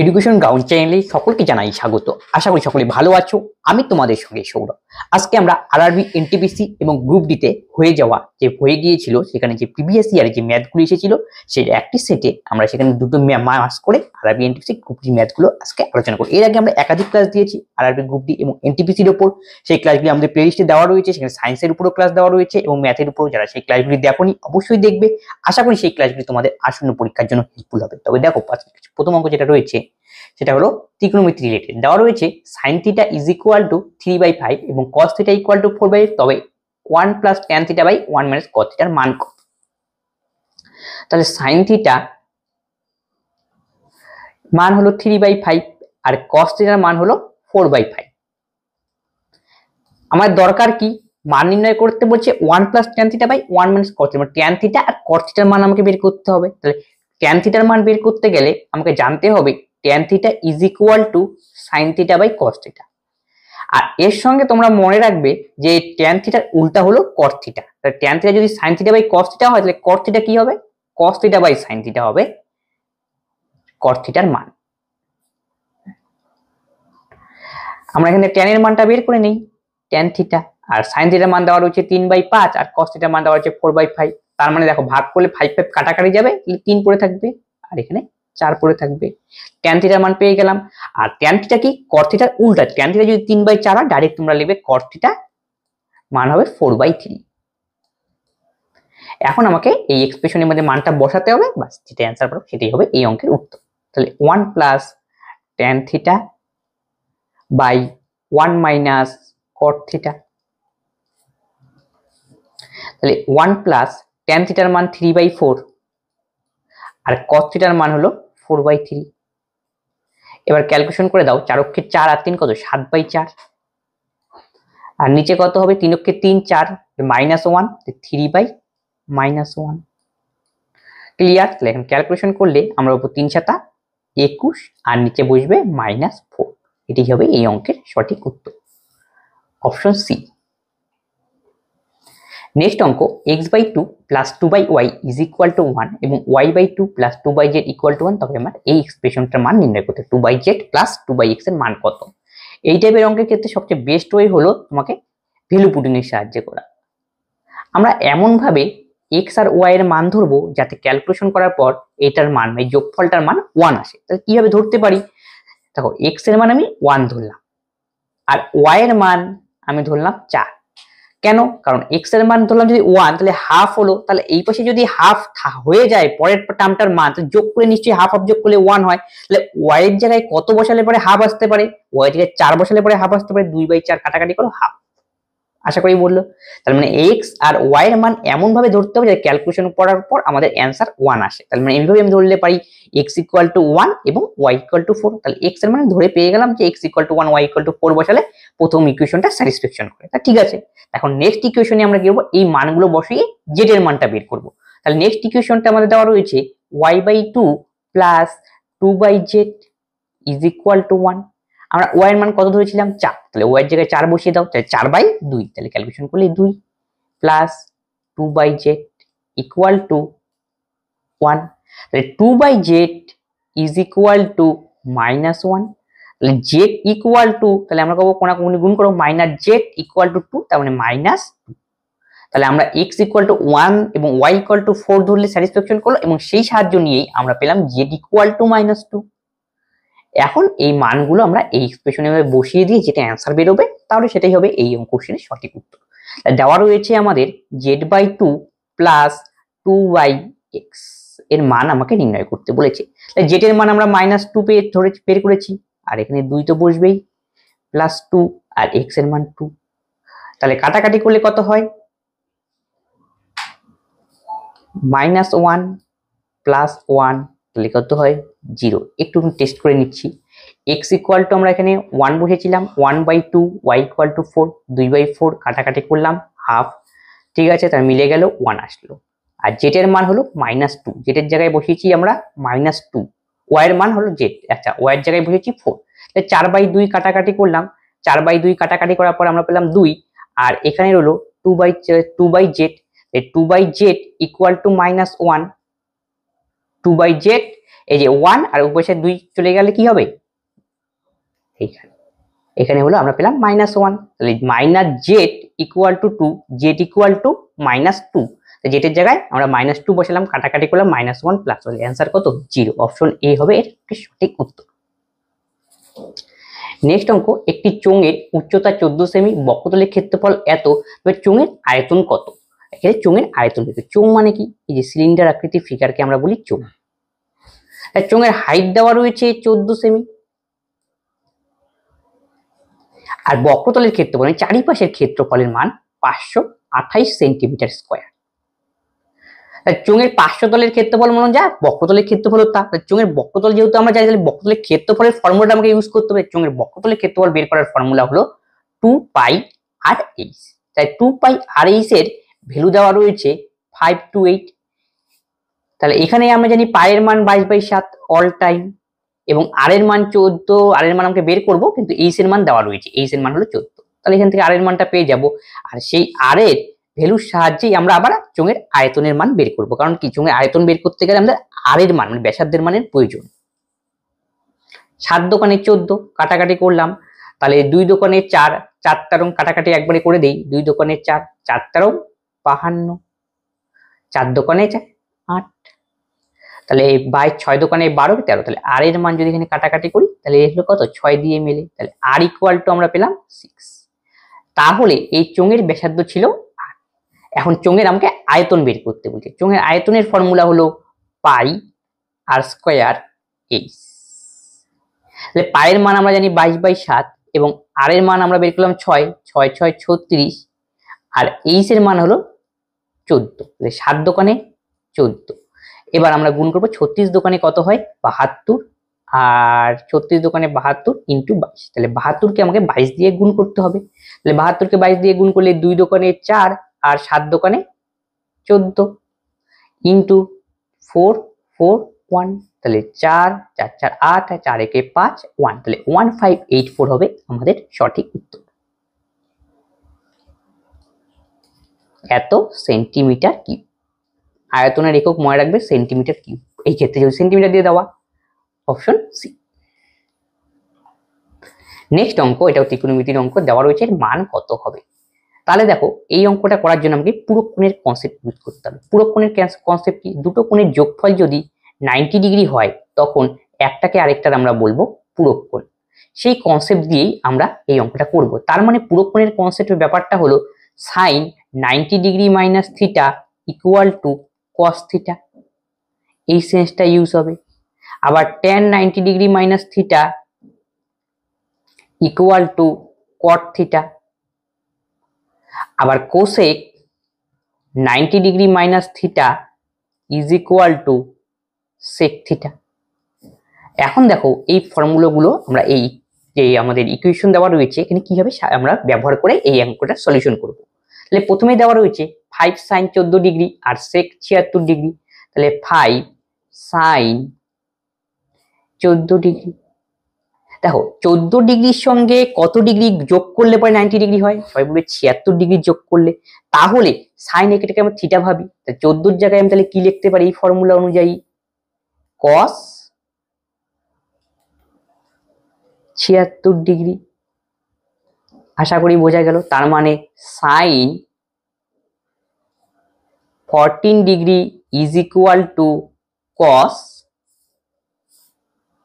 Education ground চ্যানেলে সকলকে জানাই স্বাগত। আশা করি সকলে ভালো আছো। আমি তোমাদের সঙ্গে সৌরভ। আজকে আমরা আরআরবি, এনটিপিসি এবং গ্রুপ ডিতে হয়ে যাওয়া যে হয়ে গিয়েছিল সেখানে যে প্রিভিয়াস ইয়ারে যে ম্যাথগুলো এসেছিল সেই একটি সেটে আমরা সেখানে দুটো মাস করে আরআরবি, এনটিপিসি, গ্রুপ ডি ম্যাথগুলো আজকে আলোচনা করি। এর আগে আমরা একাধিক ক্লাস দিয়েছি আরআরবি, গ্রুপ ডি এবং এনটিপিসির উপর। সেই ক্লাসগুলি আমাদের প্লেলিস্টে দেওয়া রয়েছে, সেখানে সায়েন্সের উপরও ক্লাস দেওয়া রয়েছে এবং ম্যাথের উপরও। যারা সেই ক্লাসগুলি দেখোনি অবশ্যই দেখবে। আশা করি সেই ক্লাসগুলি তোমাদের আসন্ন পরীক্ষার জন্য হেল্পফুল হবে। তবে দেখো প্রথম অঙ্ক যেটা রয়েছে সেটা হলো ত্রিকোণমিতি রিলেটেড। দেওয়া রয়েছে sin θ ইজ ইকুয়াল টু 3/5 এবং cos θ ইকুয়াল টু 4/8। তবে 1 plus tan θ by 1 minus cos θ এর মান কত? তাহলে sin θ মান হলো 3/5 আর cos θ এর মান হলো 4/5। আমার দরকার কি? মান নির্ণয় করতে বলছে 1 plus tan θ by 1 minus cos θ, মানে tan θ আর cos θ এর মান আমাকে বের করতে হবে। তাহলে tan θ এর মান বের করতে গেলে আমাকে জানতে হবে tan θ is equal to sin θ by cos θ। আর এর সঙ্গে তোমরা মনে রাখবে যে tan θ এর উল্টা হলো cos θ। তাহলে tan θ যদি sin θ বাই cos θ হয় তাহলে cos θ কি হবে? cos θ বাই sin θ হবে cos θ এর মান। আমরা এখানে tan এর মানটা বের করে নেই, tan θ, আর sin θ এর মান দেওয়া রয়েছে 3/5 আর cos θ এর মান দেওয়া রয়েছে 4/5। তার মানে দেখো ভাগ করলে 5 কাটাকাটি যাবে, তাহলে 3 পড়ে থাকবে আর এখানে 4 পড়ে থাকবে। tan θ এর মান পেয়ে গেলাম। আর tan θ কি? cos θ এর উল্টা। tan θ যদি 3/4 হয় ডাইরেক্ট তোমরা লিখবে cos θ মান হবে 4/3। এখন আমাকে এই এক্সপ্রেশনের মধ্যে মানটা বসাতে হবে, বাস যেটা অ্যান্সার পাবো সেটাই হবে এই অঙ্কের উত্তর। তাহলে 1 plus tan θ by 1 minus cot θ। তাহলে 1 প্লাস tan θ এর মান 3/4 আর cos θ এর মান হলো 4/3। এবার ক্যালকুলেশন করে দাও, 4 অক্ষে 4 আর 3 কত? 7/4। আর নিচে কত হবে? 3 অক্ষে 3 4 -1, 3/-1। ক্লিয়ার? তাহলে এখন ক্যালকুলেশন করলে আমরা উপর 3 7 21 আর নিচে বসবে -4। এটাই হবে এই অঙ্কের সঠিক উত্তর, অপশন সি। নেক্সট অঙ্ক x/2 plus 2/y is equal two 1 এবং y/2 plus 2/z equal to 1। তবে আমার এই এক্সপ্রেশনটার মান নির্ণয় করতে 2/z প্লাস 2/x এর মান কত? এই টাইপের অঙ্কের ক্ষেত্রে সবচেয়ে বেস্ট ওয়ে হলো তোমাকে ভ্যালু পুটিং এর সাহায্যে করা। আমরা এমন ভাবে x আর y এর মান ধরবো যাতে ক্যালকুলেশন করার পর এটার মান, এই যোগফলটার মান 1 আসে। তাহলে কিভাবে ধরতে পারি? দেখো, x এর মান আমি 1 ধরলাম আর y এর মান আমি ধরলাম 4। কেন? কারণ x এর মান ধরলাম যদি 1 তাহলে হাফ হলো, তাহলে এই পাশে যদি হাফ হয়ে যায় পরের টার্মটার মান, তো যোগ করে নিশ্চয়ই হাফ যোগ করলে 1 হয়। তাহলে y এর জায়গায় কত বসালে পরে হাফ আসতে পারে? y এর জায়গায় 4 বসালে পরে হাফ আসতে পারে। 2/4 কাটাকাটি করো হাফ। আশা করি বললো। তার মানে x আর y এর মান এমন ভাবে ধরতে হবে যে ক্যালকুলেশন করার পর আমাদের অ্যান্সার 1 আসে। তার মানে এইভাবে আমি ধরলে পারি x ইকুয়াল টু 1 এবং y ইকুয়াল টু 4। তাহলে x এর মানে ধরে পেয়ে গেলাম যে x equal to 1, y equal to 4 বসালে প্রথম ইকুয়েশনটা স্যাটিসফ্যাকশন করে। তা ঠিক আছে, এখন নেক্সট ইকুয়েশনে আমরা কি করব? এই মানগুলো বসিয়ে z এর মানটা বের করব। তাহলে নেক্সট ইকুয়েশনটা আমাদের দেওয়া রয়েছে y/2 plus 2/z is equal two 1। আমরা y এর মান কত ধরেছিলাম? 4। তাহলে y এর জায়গায় 4 বসিয়ে দাও, তাহলে 4/2। তাহলে ক্যালকুলেশন করলে 2 প্লাস 2/z ইকুয়াল টু 1। তাহলে 2/z ইজ ইকুয়াল টু -1। তাহলে z ইকুয়াল টু, তাহলে আমরা করব কোনাকুনি গুণ করব, -z ইকুয়াল টু 2, তার মানে -2। তাহলে আমরা x ইকুয়াল টু 1 এবং y ইকুয়াল টু 4 ধরলে স্যাটিসফ্যাকশন করলো এবং সেই সাহায্য নিয়েই আমরা পেলাম z ইকুয়াল টু -2। এখন এই মানগুলো আমরা এই এক্সপ্রেশনে বসিয়ে দিয়ে যেটা অ্যান্সার বেরোবে তাহলে সেটাই হবে এই কোশ্চেনের সঠিক উত্তর। দেওয়া রয়েছে আমাদের z/2 প্লাস 2y(x) এর মান আমাকে নির্ণয় করতে বলেছে। তাহলে z এর মান আমরা -2 বের করেছি আর এখানে 2 তো বসবেই, প্লাস 2 আর x এর মান 2। তাহলে কাটাকাটি করলে কত হয়? -1 প্লাস 1, তাহলে কত হয়? 0। একটু টেস্ট করে নিচ্ছি। x ইকুয়াল টু আমরা এখানে 1 বসেছিলাম, 1/2, y ইকুয়াল টু 4, 2/4 কাটাকাটি করলাম হাফ। ঠিক আছে, তার মিলে গেল 1 আসলো। আর z এর মান হলো -2, z এর জায়গায় বসিয়েছি আমরা -2, y এর মান হলো z, আচ্ছা y এর জায়গায় বসিয়েছি 4। তাহলে 4/2 কাটাকাটি করলাম, 4/2 কাটাকাটি করার পর আমরা পেলাম 2 আর এখানে রইলো 2/z, 2/z equal to -1। 2/z, এই যে 1 আর উপরে 2 চলে গেলে কি হবে, এখানে হলো আমরা পেলাম -1, তাহলে -z = 2, z = -2, z এর জায়গায় আমরা -2 বসালাম, কাটাকাটি করলাম, -1 প্লাস হলে অ্যান্সার কত, 0। অপশন এ হবে এর সঠিক উত্তর। নেক্সট অঙ্ক, একটি চোঙের উচ্চতা 14 সেমি, বক্রতলের ক্ষেত্রফল এত, তবে চোঙের আয়তন কত। এখানে চোঙের আয়তন কত, চোঙ মানে কি, এই যে সিলিন্ডার আকৃতির ফিগারকে আমরা বলি চোঙ। চোঙের হাইট দেওয়া রয়েছে 14 সেমি, আর বক্রতলের ক্ষেত্রফল মানে চারিপাশের ক্ষেত্রফলের মান 528 সেন্টিমিটার স্কোয়ার। চোঙের পার্শ্বতলের ক্ষেত্রফল মনে যা, বক্রতলের ক্ষেত্রফল তা। চোঙের বক্রতল যেহেতু আমরা জানি, তাহলে বক্রতলের ক্ষেত্রফলের ফর্মুলাটা আমাকে ইউজ করতে হবে। চোঙের বক্রতলের ক্ষেত্রফল বের করার ফর্মুলা হলো 2πr/h। তাই 2πr/h এর ভ্যালু দেওয়া রয়েছে 528। তাহলে এখানে আমরা জানি পায়ের মান 22/7 অল টাইম, এবং আর এর মান 14, আর এর মান আমাকে বের করব, কিন্তু এইচ এর মান দেওয়া রয়েছে, এইচ এর মান হলো 14। তাহলে এখান থেকে আর এর মানটা পেয়ে যাব, আর সেই আর এর ভ্যালুর সাহায্যেই আমরা আবার চোঙের আয়তনের মান বের করব। কারণ কি, চোঙের আয়তন বের করতে গেলে আমাদের আর এর মান মানে ব্যাসার্ধের মানের প্রয়োজন। 7 দোকানে 14, কাটাকাটি করলাম, তাহলে 2 দোকানে 4, 4 তারং কাটাকাটি একবারে করে দেই, 2 দোকানে 4, 4 তারং 52, 4 দোকানে 4, 8, তাহলে 6 দোকানে 12, 13। তাহলে আর এর মান যদি এখানে কাটাকাটি করি, তাহলে এ হলো কত, 6 দিয়ে মেলে, তাহলে আর = আমরা পেলাম 6। তাহলে এই চোঙের ব্যাসার্ধ ছিল 8। এখন চোঙের আমাকে আয়তন বের করতে বলছে। চোঙের আয়তনের ফর্মুলা হলো πr²h। তাহলে পায়ের মান আমরা জানি 22/7, এবং আর এর মান আমরা বের করলাম 6, 6 6 36, আর এইচ এর মান হলো 14। তাহলে 7 দোকানে 14, এবার আমরা গুণ করবো, 36 দোকানে কত হয় 72, আর 36 দোকানে 72 ইন্টু 22, তাহলে 72 কে আমাকে 22 দিয়ে গুণ করতে হবে। তাহলে 72 কে 22 দিয়ে গুণ করলে 2 দোকানে 4 আর 7 দোকানে 14 ইন্টু 4 4 1, তাহলে 4 4 4 8, 4 একে 5 1, তাহলে 1584 হবে আমাদের সঠিক উত্তর। এত সেন্টিমিটার কিউব। আয়তনের একক মনে রাখবে সেন্টিমিটার কিউব, এই ক্ষেত্রে যদি সেন্টিমিটার দিয়ে দেওয়া, অপশন সি। নেক্সট অঙ্ক, এটাও ত্রিকোণমিতির অঙ্ক, দেওয়া রয়েছে এর মান কত হবে। তাহলে দেখো, এই অঙ্কটা করার জন্য আমাকে পুরো কোণের কনসেপ্ট ইউজ করতে হবে। পুরো কোণের কনসেপ্ট কি, দুটো কোণের যোগফল যদি 90 ডিগ্রি হয়, তখন একটাকে আরেকটার আমরা বলবো পুরো কোণ। সেই কনসেপ্ট দিয়েই আমরা এই অঙ্কটা করব। তার মানে পুরো কোণের কনসেপ্টের ব্যাপারটা হলো sin 90 degree minus theta equal to cos theta, এই সেন্সটা ইউজ হবে। আবার tan 90 degree minus theta equal two cot theta, আবার cosec 90 degree minus theta is equal two sec theta. এখন দেখো, এই ফর্মুলাগুলো আমরা এই যে আমাদের ইকুয়েশন দেওয়া রয়েছে, এখানে কিভাবে আমরা ব্যবহার করে এই অঙ্কটা সলিউশন করব। তাহলে প্রথমে দেওয়া রয়েছে 5 sin 14 ডিগ্রি আর sec 76 ডিগ্রি, তাহলে 5 sin 14 ডিগ্রি। দেখো, 14 ডিগ্রির সঙ্গে কত ডিগ্রি যোগ করলে পরে 90 ডিগ্রি হয়, সবাই বলবে 76 ডিগ্রি যোগ করলে। তাহলে সাইন এটাকে আমরা থিটা ভাবি, 14 জায়গায় আমি তাহলে কি লিখতে পারি এই ফর্মুলা অনুযায়ী, cos 76 ডিগ্রি। আশা করি বোঝা গেল। তার মানে sine 14 degree is equal to cos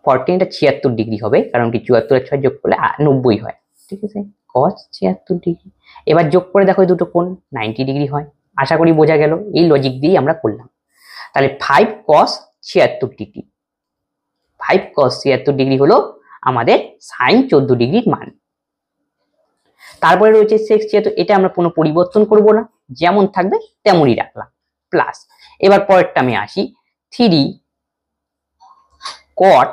14, এটা 76 ডিগ্রি হবে, কারণ কি 74 আর 6 যোগ করলে 90 হয়, ঠিক আছে, cos 76 ডিগ্রি। এবার যোগ করে দেখো এই দুটো কোণ 90 ডিগ্রি হয়। আশা করি বোঝা গেল, এই লজিক দিয়েই আমরা করলাম। তাহলে 5 cos 76 ডিগ্রি, 5 cos 76 ডিগ্রি হলো আমাদের sin 14 ডিগ্রির মান। তারপরে রয়েছে sec 76, এটা আমরা কোনো পরিবর্তন করব না, যেমন থাকবে তেমনই রাখলাম, প্লাস। এবার পরেরটা আমি আসি, 3 cot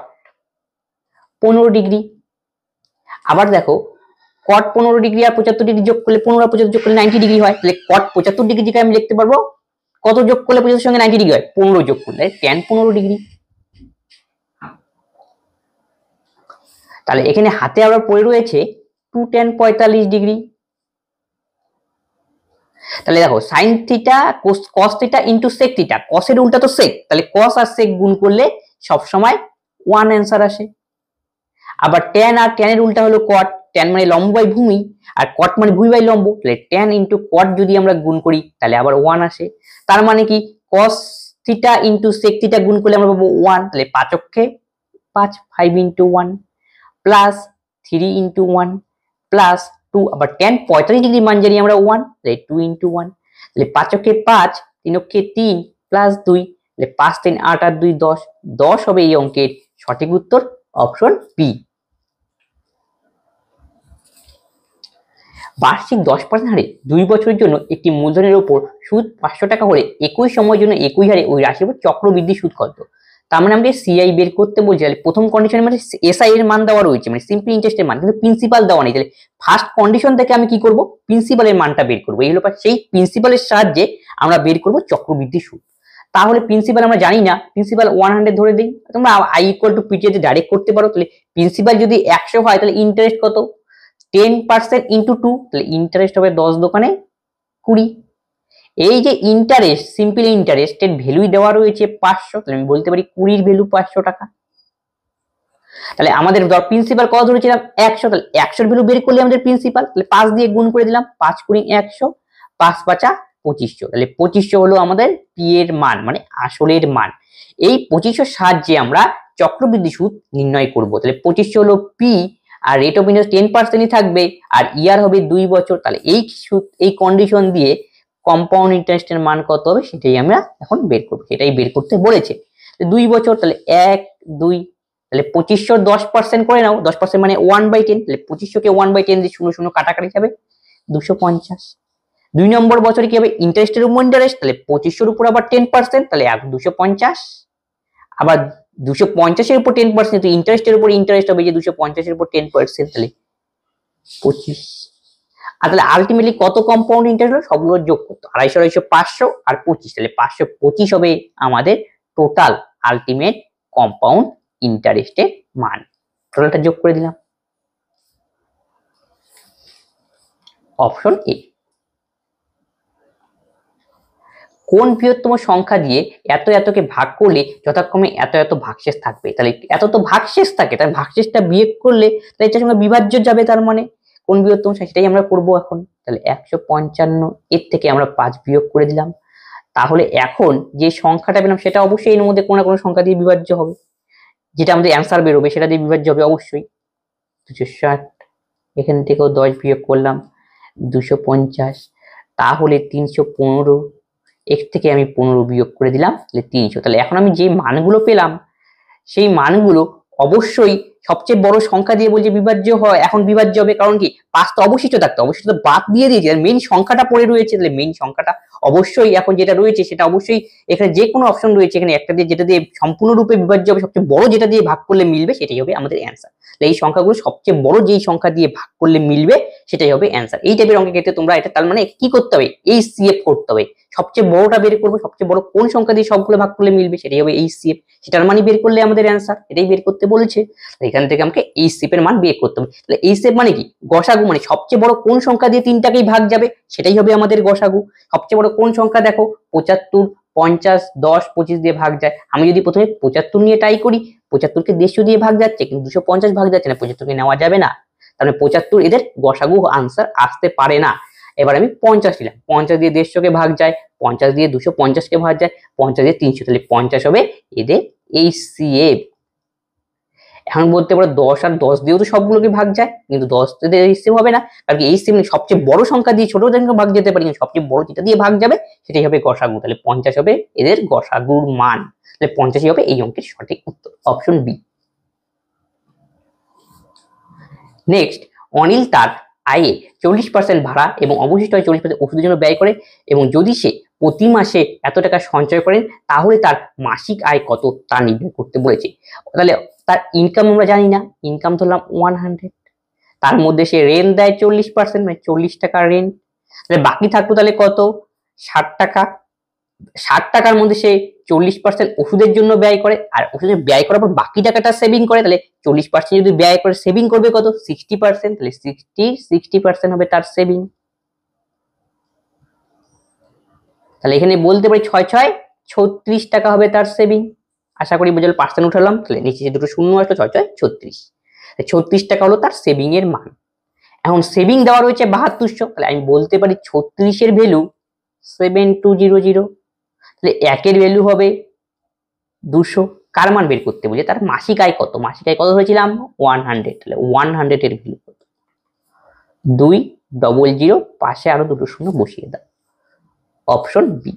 15 ডিগ্রি। আবার দেখো, cot 15 ডিগ্রি আর 75 ডিগ্রি যোগ করলে 15 আর 75 যোগ করলে 90 ডিগ্রি হয়, তাহলে cot 75 ডিগ্রি থেকে আমি লিখতে পারবো কত যোগ করলে 75 সঙ্গে 90 ডিগ্রি হয়, 15 যোগ করলে tan 15 ডিগ্রি। তাহলে এখানে হাতে আবার পড়ে রয়েছে 2 tan 45 ডিগ্রি। তাহলে দেখো sine theta cos theta into sec theta, কসের উল্টা তো সেক, তাহলে কস আর সেক গুণ করলে সবসময় 1 অ্যান্সার আসে। আবার ট্যান আর ট্যানের উল্টা হলো কট, ট্যান মানে লম্ব বাই ভূমি আর কট মানে ভূমি বাই লম্ব, তাহলে ট্যান ইন্টু কট যদি আমরা গুণ করি তাহলে আবার 1 আসে। তার মানে কি cos theta into sec theta গুণ করলে আমরা পাবো 1, তাহলে 5 অক্ষে 5, 5 ইন্টু 1 প্লাস 3 ইন্টু 1 প্লাস 2, আবার ট্যান 45 ডিগ্রি মান জানি আমরা 1, তাহলে 2 ইন্টু 1, তাহলে 5 অক্ষে 5, 3 অক্ষে 3 প্লাস 2, তাহলে 5 3 8 আর 2 10, 10 হবে এই অঙ্কের সঠিক উত্তর, অপশন বি। বার্ষিক 10% হারে 2 বছরের জন্য একটি মূলধনের উপর সুদ 500 টাকা হলে একই সময়ের জন্য একই হারে ওই রাশির উপর চক্রবৃদ্ধি সুদ কত? তার মানে আমাদের সিআই বের করতে বলছি, তাহলে প্রথম কন্ডিশনের মানে এসআই এর মান দেওয়া রয়েছে, মানে সিম্পল ইন্টারেস্টের মান, কিন্তু প্রিন্সিপাল দেওয়া নেই। তাহলে ফার্স্ট কন্ডিশন থেকে আমি কি করব, প্রিন্সিপালের মানটা বের করব। এই হলো সেই প্রিন্সিপালের সাহায্যে আমরা বের করব চক্রবৃদ্ধি সুদ। তাহলে প্রিন্সিপাল আমরা জানি না, প্রিন্সিপাল 100 ধরে দিই, তোমরা আই ইকুয়াল টু পিটি তে ডাইরেক্ট করতে পারো। তাহলে প্রিন্সিপাল যদি 100 হয় তাহলে ইন্টারেস্ট কত, 10% ইন্টু 2, তাহলে ইন্টারেস্ট হবে 10 দোকানে 20। এই যে ইন্টারেস্ট, সিম্পল ইন্টারেস্টের ভ্যালুই দেওয়া রয়েছে 500, তাহলে আমি বলতে পারি 20 ভ্যালু 500 টাকা। তাহলে আমাদের প্রিন্সিপাল কত ধরেছিলাম 100, তাহলে 100 ভ্যালু বের করলে আমাদের প্রিন্সিপাল, তাহলে 5 দিয়ে গুণ করে দিলাম, 5 গুণ 100, 5 5 2500, তাহলে 2500 হলো আমাদের পি এর মান, মানে আসলের মান। এই 2500 সাহায্যে আমরা চক্রবৃদ্ধি সুদ নির্ণয় করব। তাহলে 2500 হলো পি, আর রেট অফ ইন্টারেস্ট 10%ই থাকবে, আর ইয়ার হবে 2 বছর। তাহলে এই সুদ, এই কন্ডিশন দিয়ে কম্পাউন্ড ইন্টারেস্টের মান কত হবে সেটাই আমরা এখন বের করব, সেটাই বের করতে বলেছে। 2 বছর, তাহলে 1 2, তাহলে 2500 10% করে নাও, 10% মানে 1/10, তাহলে 2500 কে 1/10 দিয়ে 0 0 কাটাকাটি যাবে 250। 2 নম্বর বছরে কি হবে, ইন্টারেস্টের উপর ইন্টারেস্ট, তাহলে 2500 এর উপর আবার 10%, তাহলে 250, আবার 250 এর উপর 10%, তো ইন্টারেস্টের উপর ইন্টারেস্ট হবে যে 250 এর উপর 10%, তাহলে 25। আর তাহলে আলটিমেটলি কত কম্পাউন্ড ইন্টারেস্ট হলো, সবগুলো যোগ করতে 250 250 500 আর 25, তাহলে 525 হবে আমাদের টোটাল আলটিমেট কম্পাউন্ড ইন্টারেস্টের মান। টোটালটা যোগ করে দিলাম, অপশন এ। কোন বৃহত্তম সংখ্যা দিয়ে এত এতকে ভাগ করলে যথাক্রমে এত এত ভাগশেষ থাকবে? তাহলে এত তো ভাগশেষ থাকে, তার ভাগশেষটা বিয়োগ করলে তাহলে এটার সঙ্গে বিভাজ্য যাবে, তার মানে কোন বৃহত্তম সংখ্যা সেটাই আমরা করব এখন। তাহলে 155 এর থেকে আমরা 5 বিয়োগ করে দিলাম, তাহলে এখন যে সংখ্যাটা পেলাম সেটা অবশ্যই এর মধ্যে কোনো না কোনো সংখ্যা দিয়ে বিভাজ্য হবে, যেটা আমাদের অ্যান্সার বেরোবে সেটা দিয়ে বিভাজ্য হবে অবশ্যই। 260, এখান থেকেও 10 বিয়োগ করলাম 250, তাহলে 315, এর থেকে আমি 15 বিয়োগ করে দিলাম, তাহলে 300। তাহলে এখন আমি যে মানগুলো পেলাম সেই মানগুলো অবশ্যই সবচেয়ে বড় সংখ্যা দিয়ে বলছে বিভাজ্য হয়, এখন বিভাজ্য হবে, কারণ কি 5 তো অবশিষ্ট থাকতো, অবশিষ্ট তো বাদ দিয়ে দিয়েছি, মেইন সংখ্যাটা পড়ে রয়েছে, তাহলে মেইন সংখ্যাটা অবশ্যই এখন যেটা রয়েছে সেটা অবশ্যই এখানে যে কোনো অপশন রয়েছে, এখানে একটা দিয়ে যেটা দিয়ে সম্পূর্ণরূপে বিভাজ্য হবে, সবচেয়ে বড় যেটা দিয়ে ভাগ করলে মিলবে সেটাই হবে আমাদের অ্যান্সার। তাহলে এই সংখ্যাগুলো সবচেয়ে বড় যেই সংখ্যা দিয়ে ভাগ করলে মিলবে সেটাই হবে অ্যান্সার। এই টাইপের অঙ্কের ক্ষেত্রে তোমরা এটা তার মানে কি করতে হবে, এই সিএফ করতে হবে, সবচেয়ে বড়টা বের করবো, সবচেয়ে বড় কোন সংখ্যা দিয়ে সবগুলো ভাগ করলে মিলবে সেটাই হবে এই সিএফ, সেটার মানে বের করলে আমাদের অ্যান্সার, এটাই বের করতে বলেছে। এখান থেকে আমাকে এই সিএফ এর মান বের করতে হবে। তাহলে এই সিএফ মানে কি, গসাগু, মানে সবচেয়ে বড় কোন সংখ্যা দিয়ে তিনটাকেই ভাগ যাবে সেটাই হবে আমাদের গসাগু। সবচেয়ে বড় কোন সংখ্যা দেখো, 75 50 10 25 দিয়ে ভাগ যায়, আমি যদি প্রথমে 75 নিয়ে ট্রাই করি, 75 কে 150 দিয়ে ভাগ যাচ্ছে কিন্তু 250 ভাগ যাচ্ছে না, 75 কে নেওয়া যাবে না, তাহলে 75 এদের গসাগু আনসার আসতে পারে না। এবার আমি 50 নিলাম, 50 দিয়ে 150 কে ভাগ যায়, 50 দিয়ে 250 কে ভাগ যায়, 50 দিয়ে 300, তাহলে 50 হবে এদের এই সিএফ। এখন বলতে পারো 10 আর 10 দিয়েও তো সবগুলোকে ভাগ যায়, কিন্তু 10 দিয়ে এই সিএফ হবে না, কারণ এই সিএফ সবচেয়ে বড় সংখ্যা দিয়ে ছোট সংখ্যা ভাগ যেতে পারে, কিন্তু সবচেয়ে বড় যেটা দিয়ে ভাগ যাবে সেটাই হবে গসাগু, তাহলে 50 হবে এদের গসাগুর মান, তাহলে 50ই হবে এই অঙ্কের সঠিক উত্তর, অপশন বি। নেক্সট, অনিল তার আয়ে 40% ভাড়া এবং অবশিষ্ট 40% ওষুধের জন্য ব্যয় করে, এবং যদি সে প্রতি মাসে এত টাকা সঞ্চয় করেন তাহলে তার মাসিক আয় কত তা নির্ণয় করতে বলেছে। তাহলে তার ইনকাম আমরা জানি না, ইনকাম ধরলাম 100, তার মধ্যে সে রেন্ট দেয় 40%, মানে 40 টাকা রেন্ট, তাহলে বাকি থাকলো তাহলে কত 60 টাকা। 60 টাকার মধ্যে সে 40% ওষুধের জন্য ব্যয় করে, আর ওষুধের ব্যয় করার পর বাকি টাকাটা সেভিং করে, তাহলে 40% যদি ব্যয় করে সেভিং করবে কত 60%, তাহলে 60% হবে তার সেভিং। তাহলে এখানে বলতে পারি 6 6 36 টাকা হবে তার সেভিং। আশা করি বোঝাল, পার্সেন্ট উঠালাম, তাহলে নিচে যে দুটো শূন্য আসলো 6 6 36, 36 টাকা হলো তার সেভিং এর মান। এখন সেভিং দেওয়া রয়েছে 7200, তাহলে আমি বলতে পারি 36 এর ভ্যালু 7200, তাহলে একের ভ্যালু হবে 200। কার মান বের করতে বলছে? তার মাসিক আয় কত, মাসিক আয় কত ধরেছিলাম 100, তাহলে 100 এর ভ্যালু কত? 200, পাশে আরো দুটো শূন্য বসিয়ে দাও, অপশন বি।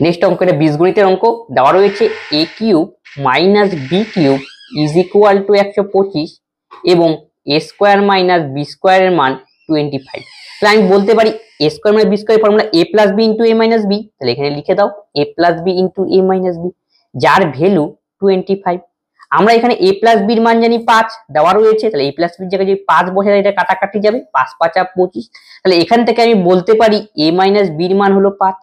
নেক্সট অঙ্ক, এটা বীজগণিতের অঙ্ক। দেওয়া রয়েছে a cube minus b cube is equal to 125 এবং a স্কোয়ার মাইনাস বি স্কোয়ারের মান 25। তাহলে আমি বলতে পারি a square minus b square formula a plus b into a minus b, তাহলে এখানে লিখে দাও a plus b into a minus b, যার ভ্যালু 25। আমরা এখানে a প্লাস বির মান জানি 5 দেওয়া রয়েছে, তাহলে a প্লাস বির জায়গায় যদি 5 বসে যায় এটা কাটাকাটি যাবে, 5 5 25। তাহলে এখান থেকে আমি বলতে পারি a মাইনাস বির মান হলো 5।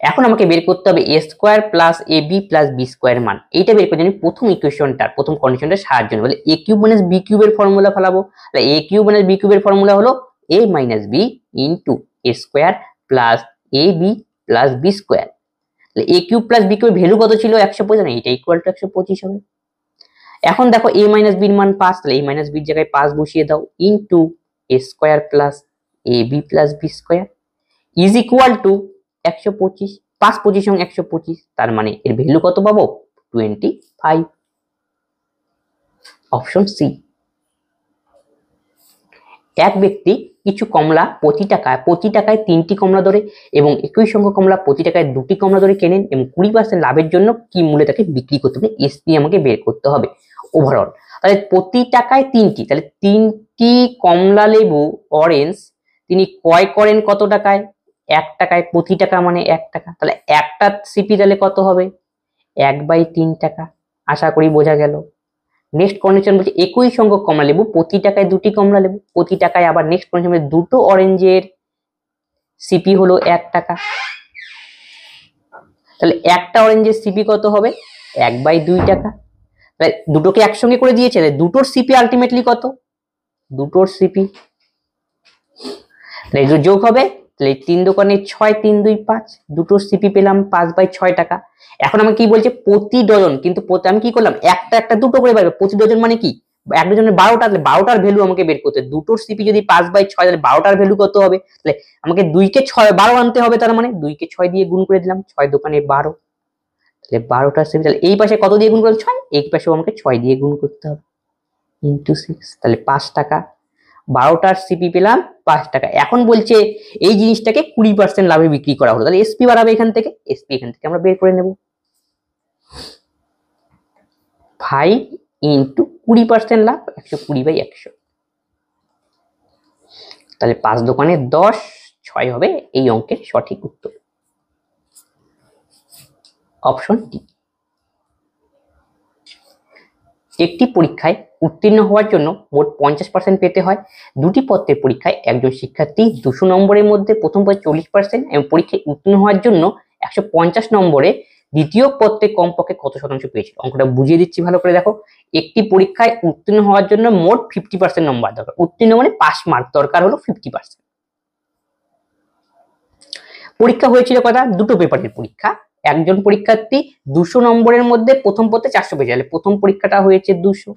এখন আমাকে বের করতে হবে a square plus a b plus b square মান। এইটা বের করে আমি প্রথম ইকুয়েশনটার প্রথম কন্ডিশনটা সাহায্য নেব। বলে a কিউব মাইনাস বি কিউবের ফর্মুলা ফেলাবো। তাহলে a কিউব মাইনাস বি কিউবের ফর্মুলা হলো a minus b into a square plus a b plus b square. তাহলে a কিউব প্লাস বি কিউবের ভ্যালু কত ছিল 125, এটা ইকুয়াল টু 125 হবে। এখন দেখো a মাইনাস বির মান 5, তাহলে a মাইনাস বির জায়গায় 5 বসিয়ে দাও into a square plus a b plus b square is equal to 125। 5 25 এবং 125, তার মানে এর ভ্যালু কত পাবো 25, অপশন সি। এক ব্যক্তি কিছু কমলা প্রতি টাকায় 3টি কমলা ধরে এবং একই সংখ্যক কমলা প্রতি টাকায় 2টি কমলা ধরে কেনেন এবং 20% লাভের জন্য কি মূল্যে তাকে বিক্রি করতে হবে, এসপি আমাকে বের করতে হবে ওভারঅল। তাহলে প্রতি টাকায় 3টি, তাহলে 3টি কমলা লেবু অরেঞ্জ তিনি ক্রয় করেন কত টাকায় 1 টাকায়, প্রতি টাকা মানে 1 টাকা, তাহলে একটা সিপি তাহলে কত হবে 1/3 টাকা। আশা করি বোঝা গেল। নেক্সট কন্ডিশন বলছে একই সংখ্যক কমলা লেবু প্রতি টাকায় 2টি কমলা লেবু, প্রতি টাকায় আবার নেক্সট কন্ডিশন বলছে দুটো অরেঞ্জের সিপি হলো 1 টাকা। তাহলে একটা অরেঞ্জের সিপি কত হবে 1/2 টাকা। তাহলে দুটোকে একসঙ্গে করে দিয়েছে, দুটোর সিপি আলটিমেটলি কত, দুটোর সিপি তাহলে যোগ হবে, তাহলে 3 দোকানে 6 3 2 5, দুটোর সিপি পেলাম 5/6 টাকা। এখন আমাকে কি বলছে প্রতি ডজন, কিন্তু আমি কি করলাম একটা একটা দুটো করে বের, প্রতি ডজন মানে কি এক ডজনের 12টা, তাহলে 12টার ভ্যালু আমাকে বের করতে, দুটোর সিপি যদি 5/6 তাহলে 12টার ভ্যালু কত হবে, তাহলে আমাকে 2 কে 6 12 আনতে হবে, তার মানে 2 কে 6 দিয়ে গুণ করে দিলাম, 6 দোকানে 12, তাহলে 12টার সিপি, তাহলে এই পাশে কত দিয়ে গুণ করলাম 6, এই পাশেও আমাকে 6 দিয়ে গুণ করতে হবে ইনটু 6, তাহলে 5 টাকা। 12টার সিপি পেলাম 5 টাকা। এখন বলছে এই জিনিসটাকে 20% লাভে বিক্রি করা হলো, তাহলে এসপি বাড়াবে এখান থেকে, এসপি এখান থেকে আমরা বের করে নেব 5 ইন্টু 20% লাভ 120/100, তাহলে 5 দোকানে 10, 6 হবে এই অঙ্কের সঠিক উত্তর, অপশন ডি। একটি পরীক্ষায় উত্তীর্ণ হওয়ার জন্য মোট 50% পেতে হয়। দুটি পত্রের পরীক্ষায় একজন শিক্ষার্থী 200 নম্বরের মধ্যে প্রথম পত্রে 40% এবং পরীক্ষায় উত্তীর্ণ হওয়ার জন্য 150 নম্বরে দ্বিতীয় পত্রে কমপক্ষে কত শতাংশ পেয়েছিল। অঙ্কটা বুঝিয়ে দিচ্ছি ভালো করে দেখো। একটি পরীক্ষায় উত্তীর্ণ হওয়ার জন্য মোট 50% নম্বর দরকার, উত্তীর্ণ মানে পাস মার্ক দরকার হলো 50%। পরীক্ষা হয়েছিল কটা, দুটো পেপারের পরীক্ষা। একজন পরীক্ষার্থী 200 নম্বরের মধ্যে প্রথম পত্রে 400 পেয়েছে, তাহলে প্রথম পরীক্ষাটা হয়েছে 200,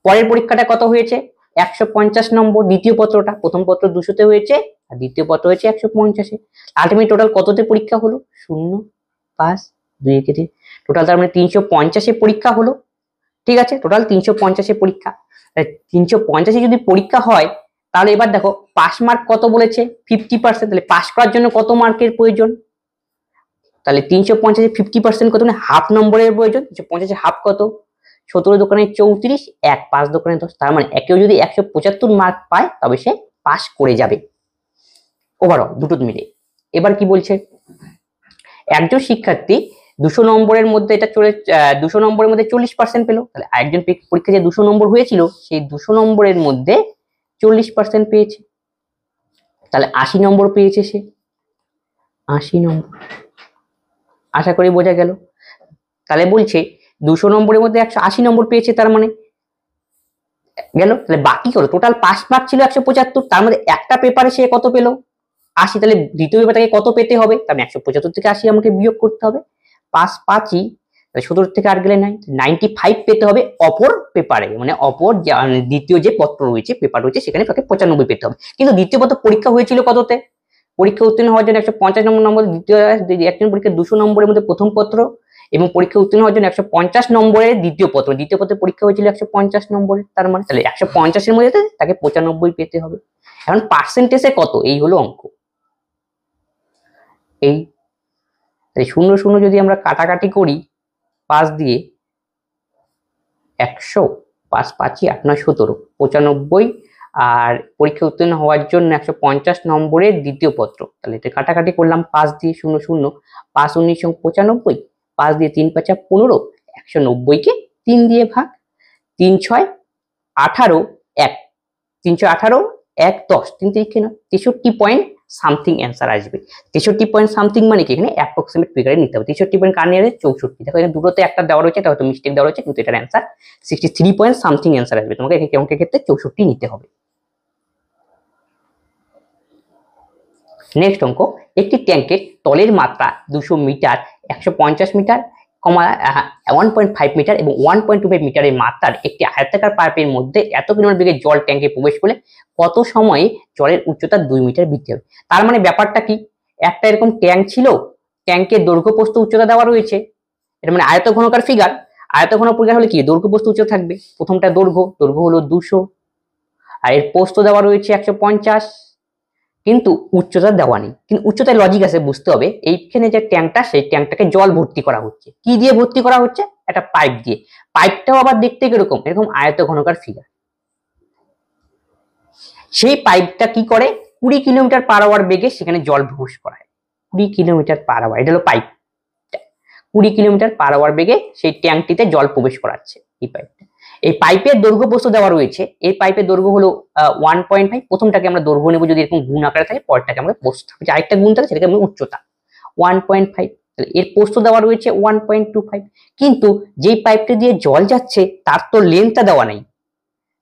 পরের পরীক্ষাটা কত হয়েছে 150 নম্বর, দ্বিতীয় পত্রটা, প্রথম পত্র 200তে হয়েছে আর দ্বিতীয় পত্র হয়েছে 150-এ। আলটিমেট টোটাল কততে পরীক্ষা হলো 0 5 2 কে 3, টোটাল তার মানে 350-এ পরীক্ষা হলো। ঠিক আছে, টোটাল 350-এ পরীক্ষা, 350-এ যদি পরীক্ষা হয় তাহলে এবার দেখো পাস মার্ক কত বলেছে 50%, তাহলে পাস করার জন্য কত মার্কের প্রয়োজন, তাহলে 350-এ 50% কত মানে হাফ নম্বরের প্রয়োজন। 350-এ হাফ কত 17 দোকানে 34, 1 5 দোকানে 10, তার মানে একেও যদি 175 মার্ক পায় তবে সে পাস করে যাবে ওভারঅল দুটো মিলে। এবার কি বলছে, একজন শিক্ষার্থী 200 নম্বরের মধ্যে এটা 200 নম্বরের মধ্যে 40% পেলো, তাহলে আরেকজন পরীক্ষা যে 200 নম্বর হয়েছিল সেই 200 নম্বরের মধ্যে 40% পেয়েছে, তাহলে 80 নম্বর পেয়েছে সে, 80 নম্বর। আশা করি বোঝা গেল। তাহলে বলছে 200 নম্বরের মধ্যে 180 নম্বর পেয়েছে, তার মানে গেল, তাহলে বাকি হলো টোটাল পাস মার্ক ছিল 175, তার মধ্যে একটা পেপারে সে কত পেলো 80, তাহলে দ্বিতীয় পেপারটাকে কত পেতে হবে? তার মানে 175 থেকে 80 আমাকে বিয়োগ করতে হবে। 5 5ই, তাহলে 17 থেকে 8 গেলে 95 পেতে হবে অপর পেপারে, মানে অপর দ্বিতীয় যে পত্র রয়েছে, পেপার রয়েছে, সেখানে তাকে 95 পেতে হবে। কিন্তু দ্বিতীয় পত্র পরীক্ষা হয়েছিল কততে? পরীক্ষা উত্তীর্ণ হওয়ার জন্য 150 নম্বর, দ্বিতীয় একজন পরীক্ষা 200 নম্বরের মধ্যে প্রথম পত্র, এবং পরীক্ষা উত্তীর্ণ হওয়ার জন্য 150 নম্বরের দ্বিতীয় পত্র। দ্বিতীয় পত্রে পরীক্ষা হয়েছিল 150 নম্বরের, তার মানে তাহলে 150 এর মধ্যে তাকে 95 পেতে হবে। এখন পার্সেন্টেজে কত, এই হলো অঙ্ক। এই 0 0 যদি আমরা কাটাকাটি করি 5 দিয়ে, 100, 5 5ই 8 9 17, 95, আর পরীক্ষা উত্তীর্ণ হওয়ার জন্য 150 নম্বরের দ্বিতীয় পত্র। তাহলে এটা কাটাকাটি করলাম 5 দিয়ে, 0 0, 5 19 95, 5 দিয়ে 3 5 15, 190 কে 3 দিয়ে ভাগ, 3 6 18, 1, 318, 1 10, 3 3 কেন 63 পয়েন্ট সামথিং অ্যান্সার আসবে। 63 পয়েন্ট সামথিং মানে কি, এখানে অ্যাপ্রক্সিমেট ফিগারে নিতে হবে। 63 পয়েন্ট কার নিয়ে 64, দেখো এখানে দুটোতে একটা দেওয়া রয়েছে, এটা হয়তো মিস্টেক দেওয়া রয়েছে, কিন্তু এটার অ্যান্সার 63 পয়েন্ট সামথিং অ্যান্সার আসবে। তোমাকে এই অঙ্কের ক্ষেত্রে 64 নিতে হবে। নেক্সট অঙ্ক, একটি ট্যাঙ্কের তলের মাত্রা 200 মিটার, 150 মিটার, 1.5 মিটার এবং 1.25 মিটারের মাত্রার একটি আয়তাকার পাইপের মধ্যে এত কিলোমিটার বেগে জল ট্যাঙ্কে প্রবেশ করলে কত সময়ে জলের উচ্চতা 2 মিটার বৃদ্ধি হবে? তার মানে ব্যাপারটা কি, একটা এরকম ট্যাঙ্ক ছিল, ট্যাঙ্কের দৈর্ঘ্য প্রস্থ উচ্চতা দেওয়া রয়েছে, এটা মানে আয়ত ঘনকার ফিগার। আয়ত ঘন ফিগার হলে কি দৈর্ঘ্য প্রস্থ উচ্চতা থাকবে। প্রথমটা দৈর্ঘ্য হলো 200, আর এর প্রস্থ দেওয়া রয়েছে 150, কিন্তু উচ্চতা দেওয়া নেই। কিন্তু উচ্চতায় লজিক আছে, বুঝতে হবে। এইখানে যে ট্যাঙ্কটা, সেই ট্যাঙ্কটাকে জল ভর্তি করা হচ্ছে, কি দিয়ে ভর্তি করা হচ্ছে? একটা পাইপ দিয়ে। পাইপটাও আবার দেখতে কিরকম, এরকম আয়ত ঘনকার ফিগার। সেই পাইপটা কি করে, 20 কিলোমিটার পার আওয়ার বেগে সেখানে জল প্রবেশ করায়। 20 কিলোমিটার পার আওয়ার, এটা হলো পাইপ। 20 কিলোমিটার পার আওয়ার বেগে সেই ট্যাঙ্কটিতে জল প্রবেশ করাচ্ছে এই পাইপটা। এই পাইপের দৈর্ঘ্য প্রস্থ দেওয়া রয়েছে। এই পাইপের দৈর্ঘ্য হলো 1.5। প্রথমটাকে আমরা দৈর্ঘ্য নেব যদি এরকম গুণ আকারে থাকে, পরেরটাকে আমরা প্রস্থ, আরেকটা গুণ থাকে সেটাকে আমরা উচ্চতা 1.5। এর প্রস্থ দেওয়া রয়েছে 1.25। কিন্তু যেই পাইপটা দিয়ে জল যাচ্ছে তার তো লেন্থটা দেওয়া নেই,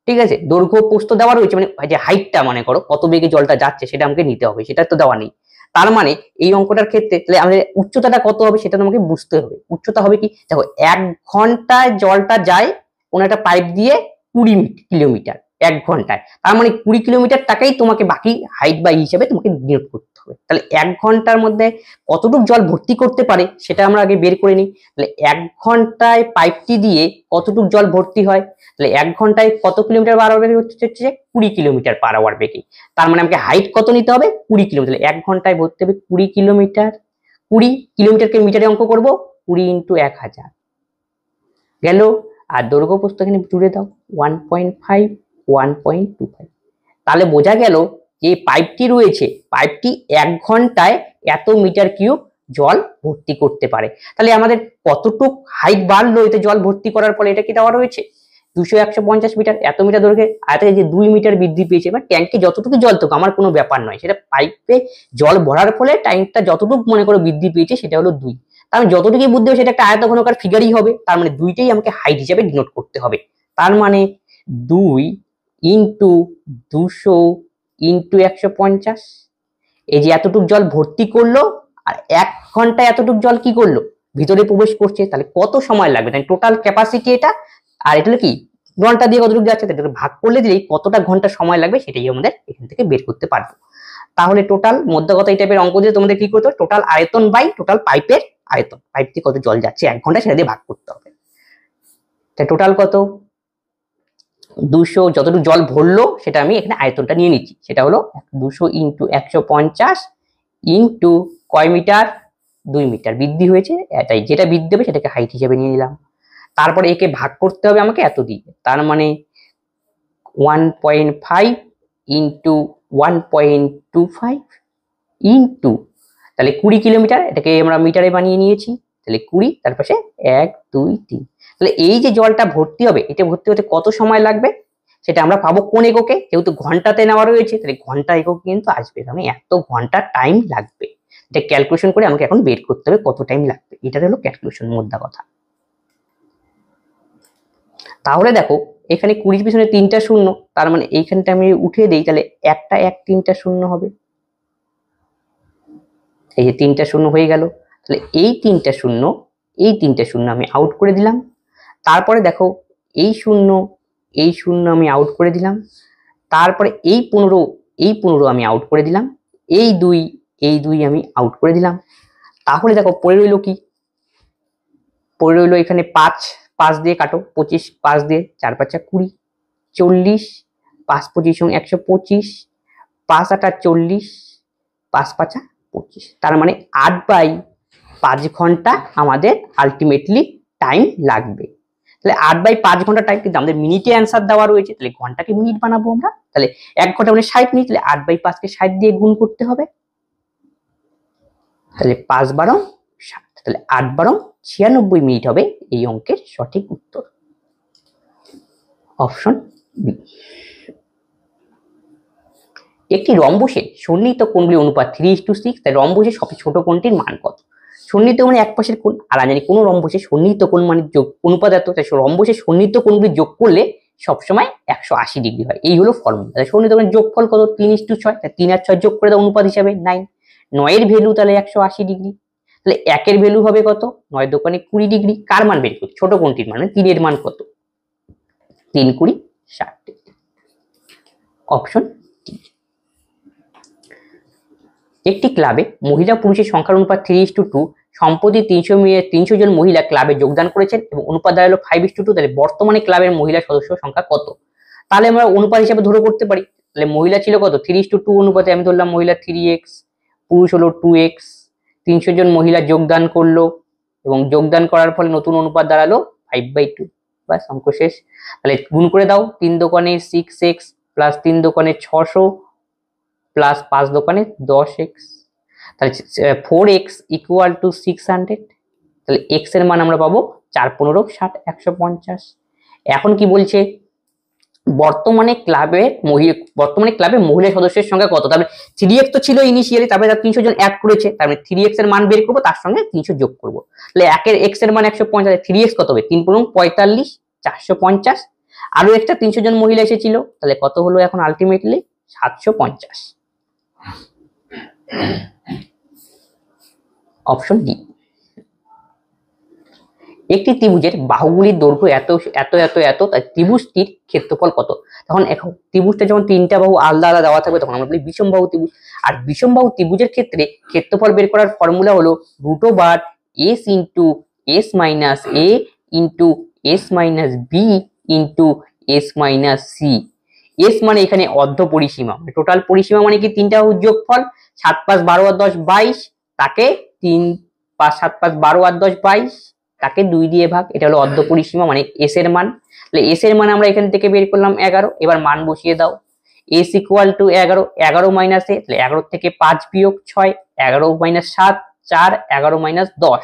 ঠিক আছে? দৈর্ঘ্য প্রস্থ দেওয়া রয়েছে, মানে যে হাইটটা মনে করো কত বেগে জলটা যাচ্ছে সেটা আমাকে নিতে হবে, সেটা তো দেওয়া নেই। তার মানে এই অঙ্কটার ক্ষেত্রে তাহলে আমাদের উচ্চতাটা কত হবে সেটা তোমাকে বুঝতে হবে। উচ্চতা হবে কি, দেখো 1 ঘন্টায় জলটা যায় কোন একটা পাইপ দিয়ে 20 কিলোমিটার 1 ঘন্টায়, তার মানে 20 কিলোমিটার টাকাই তোমাকে বাকি হাইট বা হিসেবে তোমাকে নিয়োগ করতে হবে। তাহলে 1 ঘন্টার মধ্যে কতটুকু জল ভর্তি করতে পারে সেটা আমরা আগে বের করে নিই। তাহলে 1 ঘন্টায় পাইপটি দিয়ে কতটুকু জল ভর্তি হয়, তাহলে 1 ঘন্টায় কত কিলোমিটার পার আওয়ার বেগে হচ্ছে 20 কিলোমিটার পার আওয়ার বেগে। তার মানে আমাকে হাইট কত নিতে হবে, 20 কিলোমিটার। 1 ঘন্টায় ভর্তি হবে 20 কিলোমিটার। 20 কিলোমিটারকে মিটারে অঙ্ক করব, 20 × 1000 গেল। আর দৈর্ঘ্য প্রস্থ এখানে জুড়ে দাও 1.5, 1.25। তাহলে বোঝা গেল যে পাইপটি রয়েছে, পাইপটি 1 ঘন্টায় এত মিটার কিউব জল ভর্তি করতে পারে। তাহলে আমাদের কতটুক হাইট বাড়লো এতে জল ভর্তি করার ফলে, এটা কি দেওয়া রয়েছে 200 150 মিটার, এত মিটার দৈর্ঘ্যের আয়তনে যে 2 মিটার বৃদ্ধি পেয়েছে। এবার ট্যাঙ্কে যতটুকু জল থাকুক আমার কোনো ব্যাপার নয়, সেটা পাইপে জল ভরার ফলে ট্যাঙ্কটা যতটুকু মনে করো বৃদ্ধি পেয়েছে সেটা হলো 2। তার মানে যতটুকু বুদ্ধি হবে সেটা একটা আয়ত ঘনকার ফিগারই হবে। তার মানে 2টাই আমাকে হাইট হিসেবে ডিনোট করতে হবে। তার মানে 2 × 200 × 150, এই যে এতটুক জল ভর্তি করলো, আর 1 ঘন্টায় এতটুক জল কি করলো ভিতরে প্রবেশ করছে। তাহলে কত সময় লাগবে, তাই টোটাল ক্যাপাসিটি এটা, আর এটা হলো কি ঘন্টা দিয়ে কতটুকু যাচ্ছে, এটাকে ভাগ করলে দিলেই কতটা ঘন্টা সময় লাগবে সেটাই আমাদের এখান থেকে বের করতে পারবো। তাহলে টোটাল মধ্য কথা এই টাইপের অঙ্ক দিয়ে তোমাদের কি করতে হবে, টোটাল আয়তন বাই টোটাল পাইপের আয়তন, পাইপ দিয়ে কত জল যাচ্ছে 1 ঘন্টা সেটা দিয়ে ভাগ করতে হবে। তাই টোটাল কত 200, যতটুকু জল ভরলো সেটা আমি এখানে আয়তনটা নিয়ে নিচ্ছি, সেটা হলো 200 × 150 ইন্টু কয় মিটার, 2 মিটার বৃদ্ধি হয়েছে, এটাই যেটা বৃদ্ধি হবে সেটাকে হাইট হিসেবে নিয়ে নিলাম। তারপরে একে ভাগ করতে হবে আমাকে এত দিয়ে, তার মানে 1.5 ইন্টু 1.25 ইন্টু, তাহলে 20 কিলোমিটার, এটাকে আমরা মিটারে বানিয়ে নিয়েছি। তাহলে 20, তার পাশে 1 2 3। তাহলে এই যে জলটা ভর্তি হবে, এটা ভর্তি হতে কত সময় লাগবে সেটা আমরা পাবো কোন এককে, যেহেতু ঘন্টাতে নেওয়া রয়েছে তাহলে ঘন্টা একক কিন্তু আসবে, মানে এত ঘন্টা টাইম লাগবে। এটা ক্যালকুলেশন করে আমাকে এখন বের করতে হবে কত টাইম লাগবে, এটা হলো ক্যালকুলেশন মোদ্দা কথা। তাহলে দেখো এখানে 20 পিছনে 3টা শূন্য, তার মানে এইখানটা আমি উঠিয়ে দেই, তাহলে একটা 1 3টা শূন্য হবে। এই যে 3টা শূন্য হয়ে গেল, তাহলে এই 3টা শূন্য, এই 3টা শূন্য আমি আউট করে দিলাম। তারপরে দেখো এই শূন্য, এই শূন্য আমি আউট করে দিলাম। তারপরে এই 15 আমি আউট করে দিলাম। এই 2 আমি আউট করে দিলাম। তাহলে দেখো পড়ে রইল কি, পড়ে রইল এখানে 5 দিয়ে কাটো, 25 5 দিয়ে, 4 5 20, 40, 5 25 125, 5 8 40, 5 5 25, তার মানে 8/5 ঘন্টা আমাদের আলটিমেটলি টাইম লাগবে। তাহলে 8/5 ঘন্টা টাইম, কিন্তু আমাদের মিনিটে অ্যান্সার দেওয়া রয়েছে, তাহলে ঘন্টাকে মিনিট বানাবো আমরা। তাহলে 1 ঘন্টা মানে 60 মিনিট, তাহলে 8/5 কে 60 দিয়ে গুণ করতে হবে। তাহলে 5 12 60, তাহলে 8 12 96 মিনিট হবে এই অঙ্কের সঠিক উত্তর, অপশন বি। একটি রম্বসের সন্নিহিত কোণগুলির অনুপাত 3:6, তাই রম্বসের সবচেয়ে ছোট কোণটির মান কত? সন্নিহিত মানে এক পাশের কোণ, আর জানি কোনো রম্বসের সন্নিহিত কোণ মানে যোগ অনুপাত এত, তাই রম্বসের সন্নিহিত কোণগুলি যোগ করলে সবসময় 180 ডিগ্রি হয়, এই হলো ফর্মুলা। তাহলে সন্নিহিত কোণের যোগফল কত? 3:6, তাই 3 আর 6 যোগ করে দাও অনুপাত হিসাবে 9, 9 এর ভ্যালু তাহলে 180 ডিগ্রি। তাহলে 1 এর ভ্যালু হবে কত? 9 দোকানে 20 ডিগ্রি। কার মান বের করছি? ছোট কোণটির মানে 3 এর মান কত? 3 20 60 ডিগ্রি, অপশন ডি। একটি ক্লাবে মহিলা পুরুষের সংখ্যার অনুপাত 3:2, সম্প্রতি 300 জন মহিলা ক্লাবে যোগদান করেছেন এবং অনুপাত দাঁড়ালো 5:2, তাহলে বর্তমানে ক্লাবের মহিলা সদস্য সংখ্যা কত? তাহলে আমরা অনুপাত হিসাবে ধরে করতে পারি। তাহলে মহিলা ছিল কত? 3:2 অনুপাতে আমি ধরলাম মহিলা 3x, পুরুষ হলো 2x, 300 জন মহিলা যোগদান করলো এবং যোগদান করার ফলে নতুন অনুপাত দাঁড়ালো 5/2, বাস অঙ্ক শেষ। তাহলে গুণ করে দাও, 3 দোকানে 6x প্লাস 3 দোকানে 600 প্লাস 5 দোকানে 10x, তাহলে 4x ইকুয়াল টু 600, তাহলে x এর মান আমরা পাবো 4 15 60 150। এখন কি বলছে? বর্তমানে ক্লাবে মহিলা সদস্যের সংখ্যা কত? তারপরে 3x তো ছিল ইনিশিয়ালি, তারপরে 300 জন অ্যাড করেছে, তারপরে 3x এর মান বের করবো, তার সঙ্গে 300 যোগ করব। তাহলে 1 এর x এর মান 150, 3x কত হবে? 3 × 45 450, আরো একটা 300 জন মহিলা এসেছিল, তাহলে কত হলো এখন আলটিমেটলি? 750, option D. একটি ত্রিভুজের বাহুগুলির দৈর্ঘ্য এত এত এত এত, তাই ত্রিভুজটির ক্ষেত্রফল কত? তখন এখন ত্রিভুজটা যখন 3টা বাহু আলাদা আলাদা দেওয়া থাকবে তখন আমরা বলি বিষমবাহু ত্রিভুজ। আর বিষমবাহু ত্রিভুজের ক্ষেত্রে ক্ষেত্রফল বের করার ফর্মুলা হলো √s × s - a × s - b × s - c। s মানে এখানে অর্ধ পরিসীমা, টোটাল পরিসীমা মানে কি 3টা বাহুর যোগফল, 7 5 12 আর 10 22, তাকে 3 5 7 5 12 আর 10 22, তাকে 2 দিয়ে ভাগ, এটা হলো অর্ধ পরিসীমা মানে s এর মান। তাহলে s এর মান আমরা এখান থেকে বের করলাম 11, এবার মান বসিয়ে দাও। s equal to 11, 11 minus a, তাহলে 11 থেকে 5 বিয়োগ 6, 11 মাইনাস 7 4, 11 মাইনাস 10,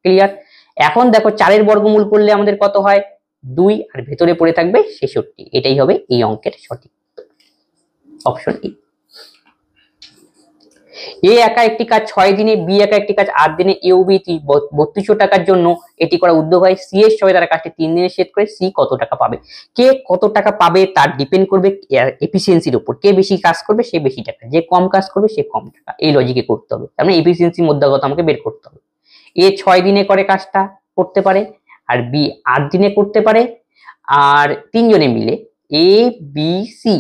ক্লিয়ার। এখন দেখো 4 এর বর্গমূল করলে আমাদের কত হয়? 2, আর ভেতরে পড়ে থাকবে 66, এটাই হবে এই অঙ্কের সঠিক অপশন এ। এ একা একটি কাজ 6 দিনে, বি একা একটি কাজ 8 দিনে, এ ও বি 3200 টাকার জন্য এটি করা উদ্যোগ হয়। সি এর সঙ্গে তারা কাজটি 3 দিনে শেষ করে, সি কত টাকা পাবে? কে কত টাকা পাবে তার ডিপেন্ড করবে এফিসিয়েন্সির উপর। কে বেশি কাজ করবে সে বেশি টাকা, যে কম কাজ করবে সে কম টাকা, এই লজিকে করতে হবে। তার মানে এফিসিয়েন্সির মধ্যে কথা আমাকে বের করতে হবে। এ 6 দিনে করে কাজটা করতে পারে, আর বি 8 দিনে করতে পারে, আর তিনজনে মিলে এ বি সি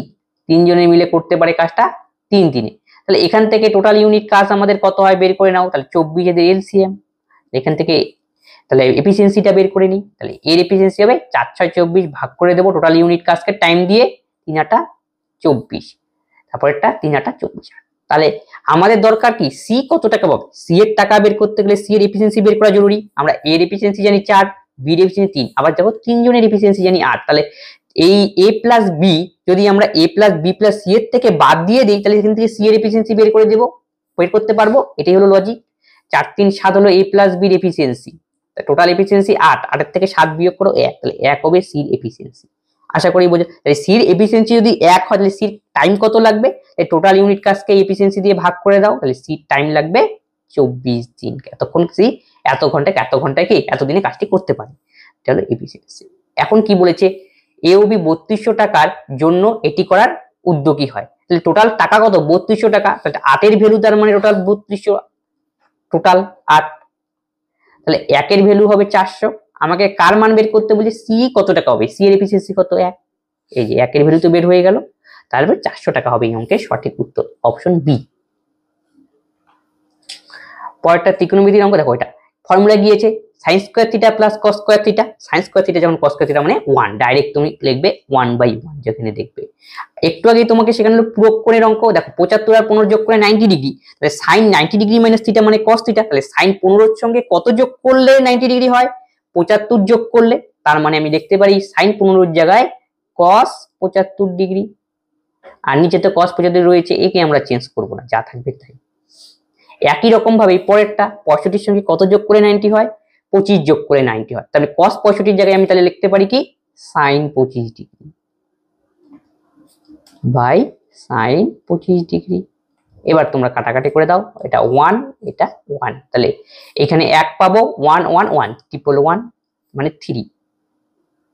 3 জনে মিলে করতে পারে কাজটা 3 দিনে। তাহলে এখান থেকে টোটাল ইউনিট কাজ আমাদের কত হয় বের করে নাও। তাহলে 24 এর এলসিএম, এখান থেকে তাহলে এফিসিয়েন্সিটা বের করে নিই। তাহলে এর এফিসিয়েন্সি হবে 4 6 24, ভাগ করে দেবো টোটাল ইউনিট কাজকে টাইম দিয়ে, 3 8 24, তারপরেরটা 3 8 24। তাহলে আমাদের দরকার কি? সি কত টাকা পাবে। সি এর টাকা বের করতে গেলে সি এর এফিসিয়েন্সি বের করা জরুরি। আমরা এর এফিসিয়েন্সি জানি 4, বি এর এফিসিয়েন্সি 3, আবার দেখো 3 জনের এফিসিয়েন্সি জানি 8। তাহলে এই a প্লাস বি যদি আমরা a plus b plus c এর থেকে বাদ দিয়ে দিই, তাহলে এখান থেকে সি এর এফিসিয়েন্সি বের করে দেবো, বের করতে পারবো। এটাই হলো লজিক। 4 3 7 হলো a প্লাস বির এফিসিয়েন্সি, টোটাল এফিসিয়েন্সি 8, 8 এর থেকে 7 বিয়োগ করো 1, তাহলে 1 হবে সির এফিসিয়েন্সি। আশা করি বোঝো। তাহলে সির এফিসিয়েন্সি যদি 1 হয় তাহলে সির টাইম কত লাগবে? এই টোটাল ইউনিট কাজকে এফিসিয়েন্সি দিয়ে ভাগ করে দাও, তাহলে সির টাইম লাগবে 24 দিন। এতক্ষণ সি এত ঘন্টায় কি এত দিনে কাজটি করতে পারে, এটা হলো এফিসিয়েন্সি। এখন কি বলেছে? এ ও বি 3200 টাকার জন্য এটি করার উদ্যোগী হয়। তাহলে টোটাল টাকা কত? 3200 টাকা। তাহলে 8 এর ভ্যালু তার মানে টোটাল 3200, টোটাল 8, তাহলে 1 এর ভ্যালু হবে 400। আমাকে কার মান বের করতে বলছে, সি কত টাকা হবে, সি এর এফিসিয়েন্সি কত 1, এই যে 1 এর ভ্যালু তো বের হয়ে গেল, তারপর 400 টাকা হবে এই অঙ্কের সঠিক উত্তর, অপশন বি। পরেরটা ত্রিকোণমিতির অঙ্ক, দেখো এটা ফর্মুলা গিয়েছে sin square theta plus cos square theta, sin square theta যেমন cos স্কয়ার থিটা মানে 1, ডাইরেক্ট তুমি লিখবে 1/1 যেখানে দেখবে। একটু আগে তোমাকে সেখানে প্রয়োগ করে অঙ্ক, দেখো 75 আর 15 যোগ করে 90 ডিগ্রি, তাহলে sin 90 ডিগ্রি মাইনাস থিটা মানে cos থিটা, তাহলে sin 15 এর সঙ্গে কত যোগ করলে 90 ডিগ্রি হয়, 75 যোগ করলে, তার মানে আমি লিখতে পারি sin 15 এর জায়গায় cos 75 ডিগ্রি, আর নিচে তো cos 75 রয়েছে, একে আমরা চেঞ্জ করব না, যা থাকবে তাই। একই রকম ভাবে পরেরটা 65 এর সঙ্গে কত যোগ করে 90 হয়, 25 যোগ করে 90 হয়, তাহলে cos 65 এর জায়গায় আমি তাহলে লিখতে পারি কি sin 25 degree by sin 25 degree. এবার তোমরা কাটাকাটি করে দাও, এটা 1 এটা 1, তাহলে এখানে 1 পাবো, 1 1 1 ট্রিপল 1 মানে 3,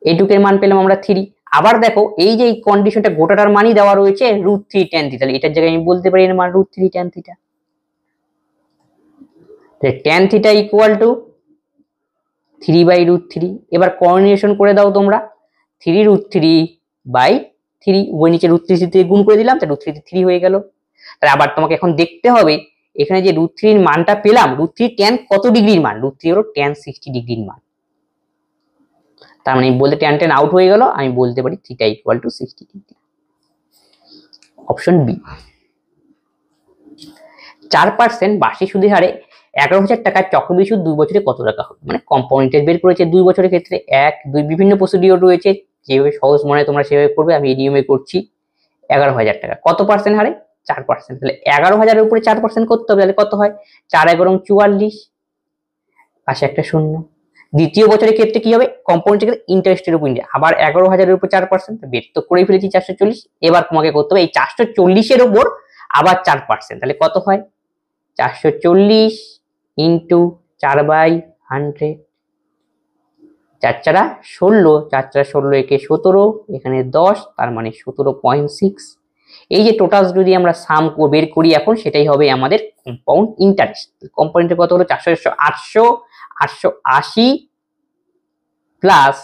এইটুকের মান পেলাম আমরা 3। আবার দেখো এই যে এই কন্ডিশনটা গোটাটার মানই দেওয়া রয়েছে √3 tan থিটা, তাহলে এটার জায়গায় আমি বলতে পারি এর মান √3 tan theta, tan theta equal two 3/√3। এবার কোঅর্ডিনেশন করে দাও তোমরা, 3√3/3, ওই নিচে √3 দিয়ে গুণ করে দিলাম, তাহলে √3 তে 3 হয়ে গেল। তাহলে আবার তোমাকে এখন দেখতে হবে এখানে যে √3 এর মানটা পেলাম, √3 tan কত ডিগ্রির মান, √3 হলো tan 60 ডিগ্রির মান, তার মানে বলতে tan আউট হয়ে গেল, আমি বলতে পারি theta equal to 60 degree, option b. 4% বার্ষিক সুদের হারে 11,000 টাকার চক্রবৃদ্ধি সুদ 2 বছরে কত টাকা হবে, মানে কম্পাউন্ড ইন্টারেস্ট বের করেছে 2 বছরের ক্ষেত্রে, 1 2 বিভিন্ন প্রসিডিওর রয়েছে, যেভাবে সহজ মনে হয় তোমরা সেভাবে করবে, আমি এই নিয়মে করছি। 11,000 টাকা কত পার্সেন্ট হারে, 4%, তাহলে 11,000 এর উপরে 4% করতে হবে, তাহলে কত হয় 4 11 44, পাশে একটা শূন্য। দ্বিতীয় বছরের ক্ষেত্রে কি হবে, কম্পাউন্ড ইন্টারেস্টের উপর আবার 11,000 এর উপর 4%, বের তো করেই ফেলেছি 440, এবার তোমাকে করতে হবে এই 440 এর উপর আবার 4%, তাহলে কত হয় 440 ইন্টু 4/100, 4 4 16, 4 4 16 একে 17, এখানে 10, তার মানে 17.6। এই যে টোটাল যদি আমরা সাম বের করি এখন, সেটাই হবে আমাদের কম্পাউন্ড ইন্টারেস্ট। কম্পাউন্ড কত হলো 880 প্লাস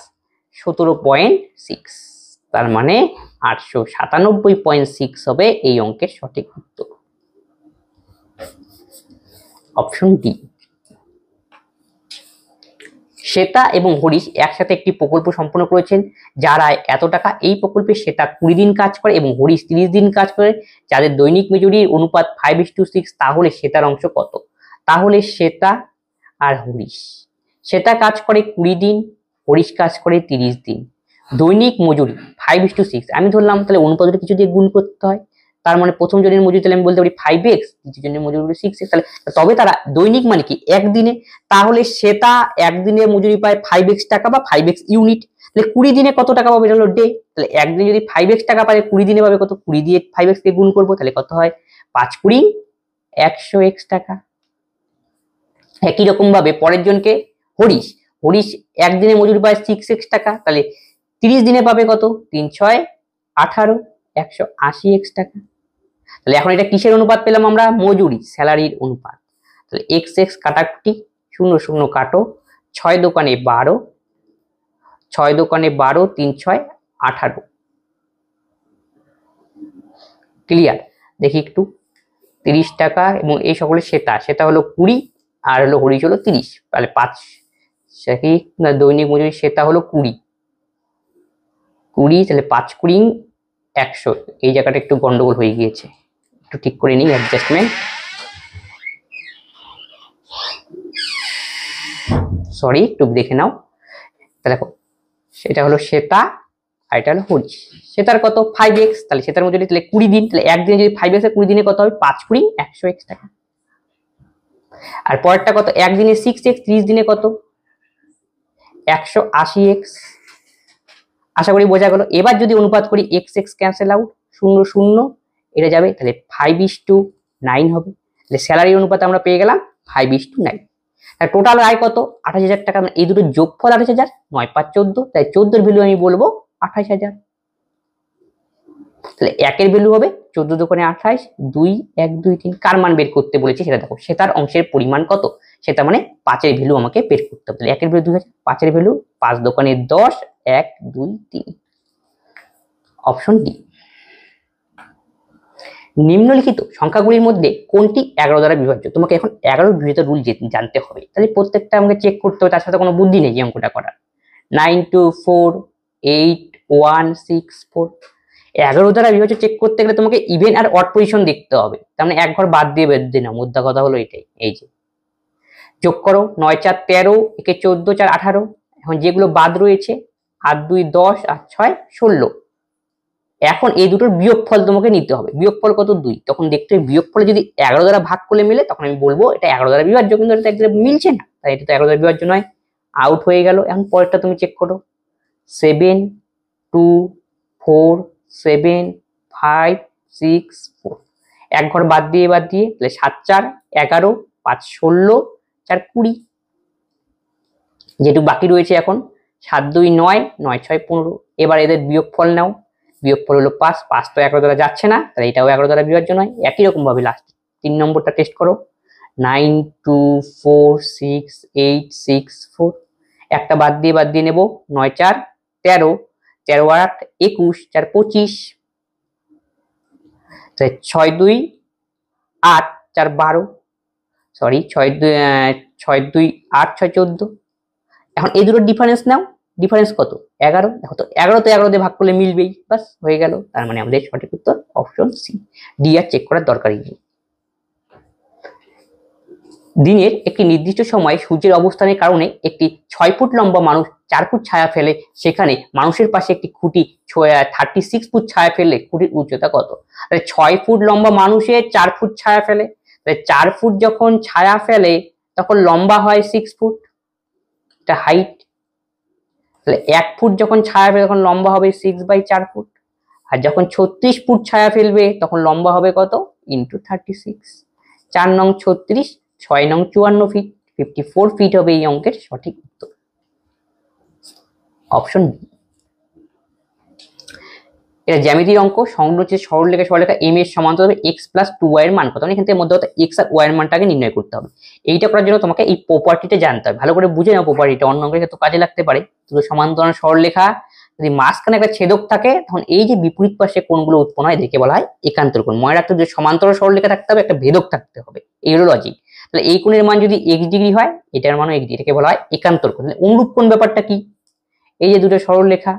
17.6, তার মানে 897.6 হবে এই অঙ্কের সঠিক উত্তর, অপশন ডি। শ্বেতা এবং হরিশ একসাথে একটি প্রকল্প সম্পন্ন করেছেন, যারা এত টাকা, এই প্রকল্পে শ্বেতা 20 দিন কাজ করে এবং হরিশ 30 দিন কাজ করে, যাদের দৈনিক মজুরির অনুপাত 5:6, তাহলে শ্বেতার অংশ কত। তাহলে শ্বেতা আর হরিশ, শ্বেতা কাজ করে 20 দিন, হরিশ কাজ করে 30 দিন, দৈনিক মজুরি 5:6, আমি ধরলাম তাহলে অনুপাতটা কিছু দিয়ে গুণ করতে হয়, তার মানে প্রথম জনের মজুরি তাহলে আমি বলতে পারি 5x, দ্বিতীয় জনের মজুরি 6x, তাহলে তবে তারা দৈনিক মানে কি একদিনে, তাহলে শ্বেতা একদিনে মজুরি পায় 5x টাকা বা 5x ইউনিট, তাহলে 20 দিনে কত টাকা পাবে, এটা হলো ডে, তাহলে একদিনে যদি 5x টাকা পায় 20 দিনে পাবে কত, 20 দিয়ে 5x কে গুণ করবো, তাহলে কত হয় 5 20 100x টাকা। একই রকম ভাবে পরের জনকে হরিশ, হরিশ একদিনে মজুরি পায় 6x টাকা, তাহলে 30 দিনে পাবে কত, 3 6 18, 180x টাকা। তাহলে এখন এটা কিসের অনুপাত পেলাম আমরা, মজুরি স্যালারির অনুপাত, তাহলে x x কাটাকুটি 0 0 কাটো, 6 দোকানে 12, 6 দোকানে 12, 3 6 18, ক্লিয়ার। দেখি একটু 30 টাকা, এবং এই সকলে সেটা হলো 20 আর হলো হরিশ হলো 30, তাহলে 5 কি না, দৈনিক মজুরি সেটা হলো 20, তাহলে 5 20 100, এই জায়গাটা একটু গন্ডগোল হয়ে গিয়েছে, একটু ঠিক করে নিই অ্যাডজাস্টমেন্ট, সরি একটু দেখে নাও। তাহলে দেখো সেটা হলো শ্বেতা আর এটা হলো হরিশ, শ্বেতার কত 5x, তাহলে শ্বেতার মজুরি তাহলে 20 দিন, তাহলে একদিনে যদি 5x 20 দিনে কত হবে 5 20 100x টাকা। আর পরেরটা কত, একদিনে 6x, 30 দিনে কত 180x, আশা করি বোঝা গেল। এবার যদি অনুপাত করি x x ক্যান্সেল আউট, 0 0 এটা যাবে, তাহলে 5:9 হবে, তাহলে স্যালারির অনুপাত আমরা পেয়ে গেলাম 5:9। তাহলে টোটাল আয় কত 28,000 টাকা, এই দুটো যোগফল 28,000, 9 5 14, তাই 14 এর ভ্যালু আমি বলবো 28,000। তাহলে 1 এর ভ্যালু হবে 14 দোকানে 28, 2 1 2 3 কার মান বের করতে বলেছে সেটা দেখো, সে তার অংশের পরিমাণ কত, সেটা মানে 5 এর ভ্যালু আমাকে বের করতে হবে। তাহলে 1 এর ভ্যালু 2000, 5 এর ভ্যালু 5 দোকানে 10, 1 2 3, অপশন ডি। নিম্নলিখিত সংখ্যাগুলির মধ্যে কোনটি 11 দ্বারা বিভাজ্য? তোমাকে এখন 11 বিভাজিত রুল জানতে হবে, তাহলে প্রত্যেকটা আমাকে চেক করতে হবে, তার সাথে কোনো বুদ্ধি নেই এই অঙ্কটা করার। 9 2 4 8 1 6 4, 11 দ্বারা বিভাজ্য চেক করতে গেলে তোমাকে ইভেন আর অড পজিশন দেখতে হবে, তার মানে এক ঘর বাদ দিয়ে না, মুদ্রা কথা হলো এটাই। এই যে যোগ করো, 9 4 13, একে 14 4 18, এখন যেগুলো বাদ রয়েছে 8 2 10 আর 6 16, এখন এই দুটোর বিয়োগফল তোমাকে নিতে হবে। বিয়োগফল কত? 2। তখন দেখতে হবে বিয়োগফলে যদি 11 দ্বারা ভাগ করলে মিলে তখন আমি বলবো এটা 11 দ্বারা বিভাজ্য, কিন্তু এটা একদম মিলছে না, তাই এটা তো 11 দ্বারা বিভাজ্য নয়, আউট হয়ে গেল। এখন পরেরটা তুমি চেক করো, 7 2 4 7 5 6 4, এক ঘর বাদ দিয়ে তাহলে 7 4 11, 5 16, 4 20, যেটুকু বাকি রয়েছে এখন 7 2 9 9 6 15। এবার এদের বিয়োগফল নাও, বিয়োগফল হলো 5, 5 তো 11 দ্বারা যাচ্ছে না, তাহলে এটাও 11 দ্বারা বিভাজ্য নয়। একই রকম ভাবে লাস্ট 3 নম্বরটা টেস্ট করো, 9 2 4 6 8 6 4, একটা বাদ দিয়ে নেব, 9 4 13, 13 8 21, 4 25, 6 2 8 4 12, সরি 6 2 8 6 14। এখন এই দুটোর ডিফারেন্স নাও, ডিফারেন্স কত? 11। দেখো তো 11 তো 11 দিয়ে ভাগ করলে মিলবেই, বাস হয়ে গেল। তার মানে আমাদের সঠিক উত্তর অপশন সি, ডি আর চেক করার দরকারই নেই। দিনের একটি নির্দিষ্ট সময়ে সূর্যের অবস্থানের কারণে একটি 6 ফুট লম্বা মানুষ 4 ফুট ছায়া ফেলে, সেখানে মানুষের পাশে একটি খুঁটি 36 ফুট ছায়া ফেললে খুঁটির উচ্চতা কত? 6 ফুট লম্বা মানুষের 4 ফুট ছায়া ফেলে, 4 ফুট যখন ছায়া ফেলে তখন লম্বা হয় 6 ফুট, এটা হাইট। তাহলে 1 ফুট যখন ছায়া ফেলে তখন লম্বা হবে 6/4 ফুট, আর যখন 36 ফুট ছায়া ফেলবে তখন লম্বা হবে কত? ইন্টু 36, 4 নং 36, 6 নং 54 ফিট, 54 ফিট হবে এই অঙ্কের সঠিক উত্তর, অপশন বি। এটা জ্যামিতির অঙ্ক, সংরচিত সরলরেখা এম এর সমান্তরাল হবে x প্লাস 2y এর মান কত? এখান থেকে মধ্যে x আর y এর মানটাকে নির্ণয় করতে হবে। এইটা করার জন্য তোমাকে এই প্রপার্টিটা জানতে হবে, ভালো করে বুঝে নাও প্রপার্টিটা, অন্য অঙ্কের ক্ষেত্রে কাজে লাগতে পারে। দুটো সমান্তরাল সরলরেখা যদি মাঝখানে একটা ছেদক থাকে তখন এই যে বিপরীত পাশে কোণগুলো উৎপন্ন হয় এদেরকে বলা হয় একান্তর কোণ। মনে রাখতে হবে যে সমান্তরাল সরলরেখা থাকতে হবে, একটা ভেদক থাকতে হবে, এই হলো লজিক। তাহলে এই কোণের মান যদি x ডিগ্রি হয় এটার মানও x ডিগ্রি, এটাকে বলা হয় একান্তর কোণ। অনুরূপ কোণ ব্যাপারটা কি? এই যে দুটো সরলরেখা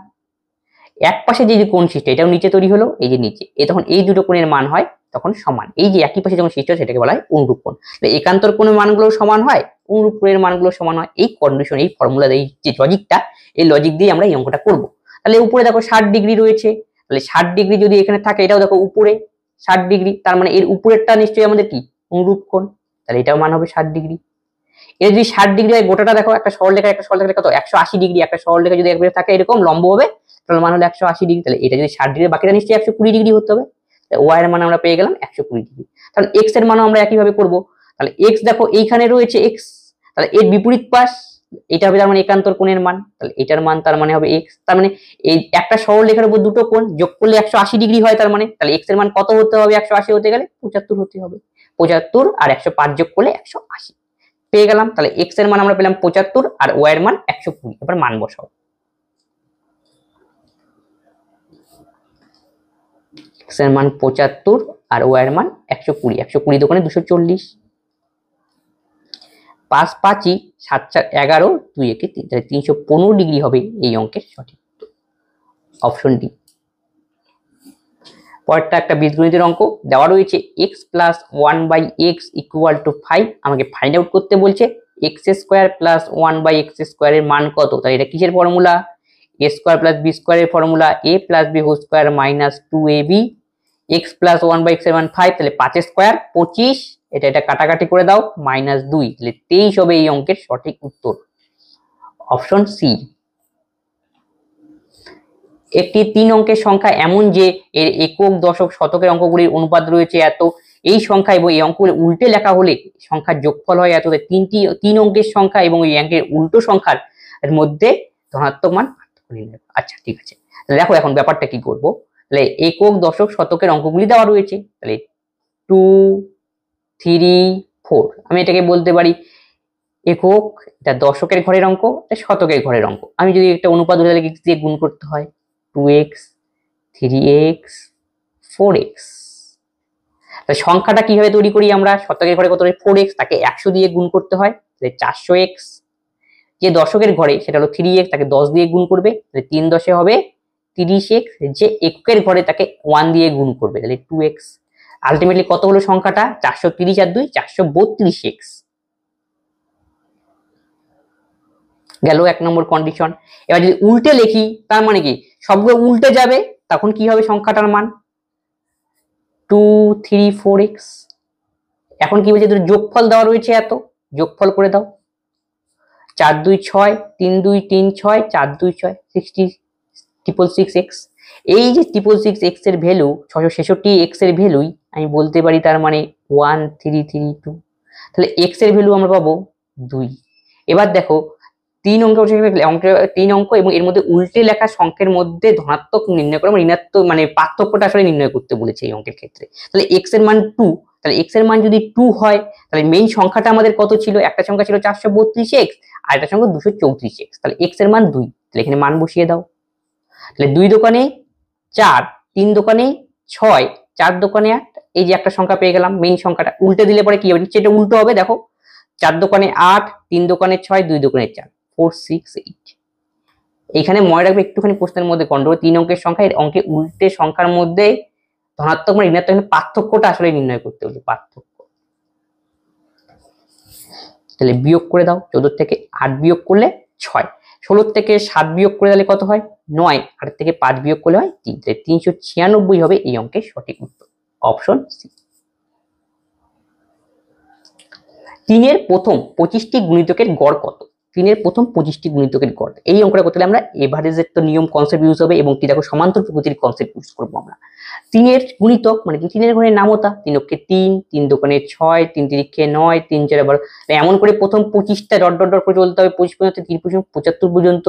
এক পাশে যে কোণ সৃষ্টি এটাও নিচে তৈরি হলো, এই যে নিচে, তখন এই দুটো কোণের মান হয় তখন সমান, এই যে একই পাশে যখন সৃষ্টি হয় সেটাকে বলা হয় অনুরূপ কোণ। একান্তর কোণের মানগুলো সমান হয়, অনুরূপ কোণের মানগুলো সমান হয়। এই কন্ডিশন, এই ফর্মুলা, এই যে লজিকটা, এই লজিক দিয়ে আমরা এই অঙ্কটা করব। তাহলে উপরে দেখো 60 ডিগ্রি রয়েছে, তাহলে 60 ডিগ্রি যদি এখানে থাকে এটাও দেখো উপরে 60 ডিগ্রি, তার মানে এর উপরেরটা নিশ্চয়ই আমাদের কি? অনুরূপ কোণ, তাহলে এটাও মান হবে 60 ডিগ্রি। এর যদি 60 ডিগ্রি হয় গোটাটা দেখো, একটা সরলরেখা কত? 180 ডিগ্রি, একটা সরলরেখা যদি একবারে থাকে এরকম লম্ব হবে তাহলে মান হলো 180 ডিগ্রি, তাহলে এটা যদি 60 ডিগ্রি, বাকিটা নিশ্চয়ই 120 ডিগ্রি হতে হবে। ওয়াই এর মান আমরা পেয়ে গেলাম 120 ডিগ্রি। তাহলে এক্স এর মানও আমরা একইভাবে করব। তাহলে এক্স দেখো এইখানে রয়েছে এক্স, তাহলে এর বিপরীত পাশ এটা হবে তার মানে একান্তর কোণের মান, তাহলে এটার মান তার মানে হবে এক্স। তার মানে এই একটা সরলরেখার উপর দুটো কোণ যোগ করলে 180 ডিগ্রি হয়, তার মানে তাহলে এক্স এর মান কত হতে হবে? 180 হতে গেলে 75 হতে হবে। 75 আর 105 যোগ করলে 180 পেয়ে গেলাম। তাহলে এক্স এর মান আমরা পেলাম 75 আর ওয়াই এর মান 120। এবার মান বসাও, এক্স এর মান 75 আর ওয়াই এর মান 120, 120 দোকানে 240, 5 5 7 4 11, 2 1 3, তাহলে 315 ডিগ্রি হবে এই অঙ্কের সঠিক উত্তর, অপশন ডি। পরেরটা একটা বীজগণিতের অঙ্ক দেওয়া রয়েছে x plus 1/x equal to 5, আমাকে ফাইন্ড আউট করতে বলছে x square plus 1/x square এর মান কত? তাহলে এটা কিসের formula? a square plus b square এর formula, a plus b whole square minus 2ab, x plus 1/x এর মান 5, তাহলে 5 স্কোয়ার 25, এটা কাটাকাটি করে দাও, মাইনাস 2, তাহলে 23 হবে এই অঙ্কের সঠিক উত্তর, অপশন সি। একটি 3 অঙ্কের সংখ্যা এমন যে এর একক, দশক, শতকের অঙ্কগুলির অনুপাত রয়েছে এত, এই সংখ্যা এবং এই অঙ্কগুলি উল্টে লেখা হলে সংখ্যার যোগফল হয় এত। 3 অঙ্কের সংখ্যা এবং এই অঙ্কের উল্টো সংখ্যার মধ্যে ধনাত্মক মান পার্থক্য নির্ণয়। আচ্ছা ঠিক আছে, দেখো এখন ব্যাপারটা কি করব। তাহলে একক, দশক, শতকের অঙ্কগুলি দেওয়া রয়েছে। তাহলে 2, 3, 4, আমি এটাকে বলতে পারি একক, এটা দশকের ঘরের অঙ্ক, এটা শতকের ঘরের অঙ্ক। আমি যদি একটা অনুপাত ধরে x দিয়ে গুণ করতে হয় 2x, 3x, 4x। তাহলে সংখ্যাটা কিভাবে তৈরি করি আমরা? শতকের ঘরে কত হয় 4x, তাকে 100 দিয়ে গুণ করতে হয়, তাহলে 400x। যে দশকের ঘরে সেটা হলো 3x, তাকে 10 দিয়ে গুণ করবে, তাহলে 3 10 হবে 30x। যে এককের ঘরে তাকে 1 দিয়ে গুণ করবে, তাহলে 2x। আলটিমেটলি কত হলো সংখ্যাটা? 430 আর 2 432x। গেল 1 নম্বর কন্ডিশন। এবার যদি উল্টে লিখি, তার মানে কি সবগুলো উল্টে যাবে, তখন কি হবে সংখ্যাটার মান? 2, 3, 4x। এখন কি বলছে? যোগফল দেওয়া রয়েছে, এত যোগফল করে দাও। 4 2 6, 3 2 3 6, 4 2 6, 666x। এই যে 666x এর ভ্যালু 666x এর ভ্যালুই আমি বলতে পারি তার মানে 1332। তাহলে x এর ভ্যালু আমরা পাবো 2। এবার দেখো 3 অঙ্ক এবং এর মধ্যে উল্টে লেখা সংখ্যার মধ্যে ধনাত্মক নির্ণয় করে, ঋণাত্মক মানে পার্থক্যটা আসলে নির্ণয় করতে বলেছে এই অঙ্কের ক্ষেত্রে। তাহলে x এর মান 2, তাহলে x এর মান যদি 2 হয়, তাহলে মেইন সংখ্যাটা আমাদের কত ছিল? একটা সংখ্যা ছিল 432x, আর একটা সংখ্যা 234x। তাহলে x এর মান 2, তাহলে এখানে মান বসিয়ে দাও। তাহলে 2 দোকানে 4, 3 দোকানে 6, 4 দোকানে 8, এই যে একটা সংখ্যা পেয়ে গেলাম। মেইন সংখ্যাটা উল্টে দিলে পরে কি হবে? সেটা উল্টো হবে, দেখো 4 দোকানে 8, 3 দোকানে 6, 2 দোকানে 4, 4 6 8। এইখানে মনে রাখবে একটুখানি প্রশ্নের মধ্যে গন্ডগোল, 3 অঙ্কের সংখ্যা, এর অঙ্কে উল্টে সংখ্যার মধ্যে ধনাত্মক মানে ঋণাত্মক পার্থক্যটা আসলে নির্ণয় করতে হবে, পার্থক্য। তাহলে বিয়োগ করে দাও, 14 থেকে 8 বিয়োগ করলে 6, 16 থেকে 7 বিয়োগ করে দিলে কত হয়? 9, 8 থেকে 5 বিয়োগ করলে হয় 3। তাহলে 396 হবে এই অঙ্কের সঠিক উত্তর, অপশন সি। 3 এর প্রথম 25টি গুণিতকের গড় কত? 3 এর প্রথম 25টি গুণিতকের গড়, এই অঙ্কটা করতে হলে আমরা এভারেজের তো নিয়ম কনসেপ্ট ইউজ হবে, এবং কি দেখো সমান্তর প্রকৃতির কনসেপ্ট ইউজ করবো আমরা। 3 এর গুণিতক মানে কি? 3 এর ঘরের নামতা, 3 অক্ষে 3, 3 দোকানে 6, 3 তিরিক্ষে 9, 3 4 12, এমন করে প্রথম 25টা ডট ডট ডট করে চলতে হবে 25 পর্যন্ত, 30 পর্যন্ত, 75 পর্যন্ত।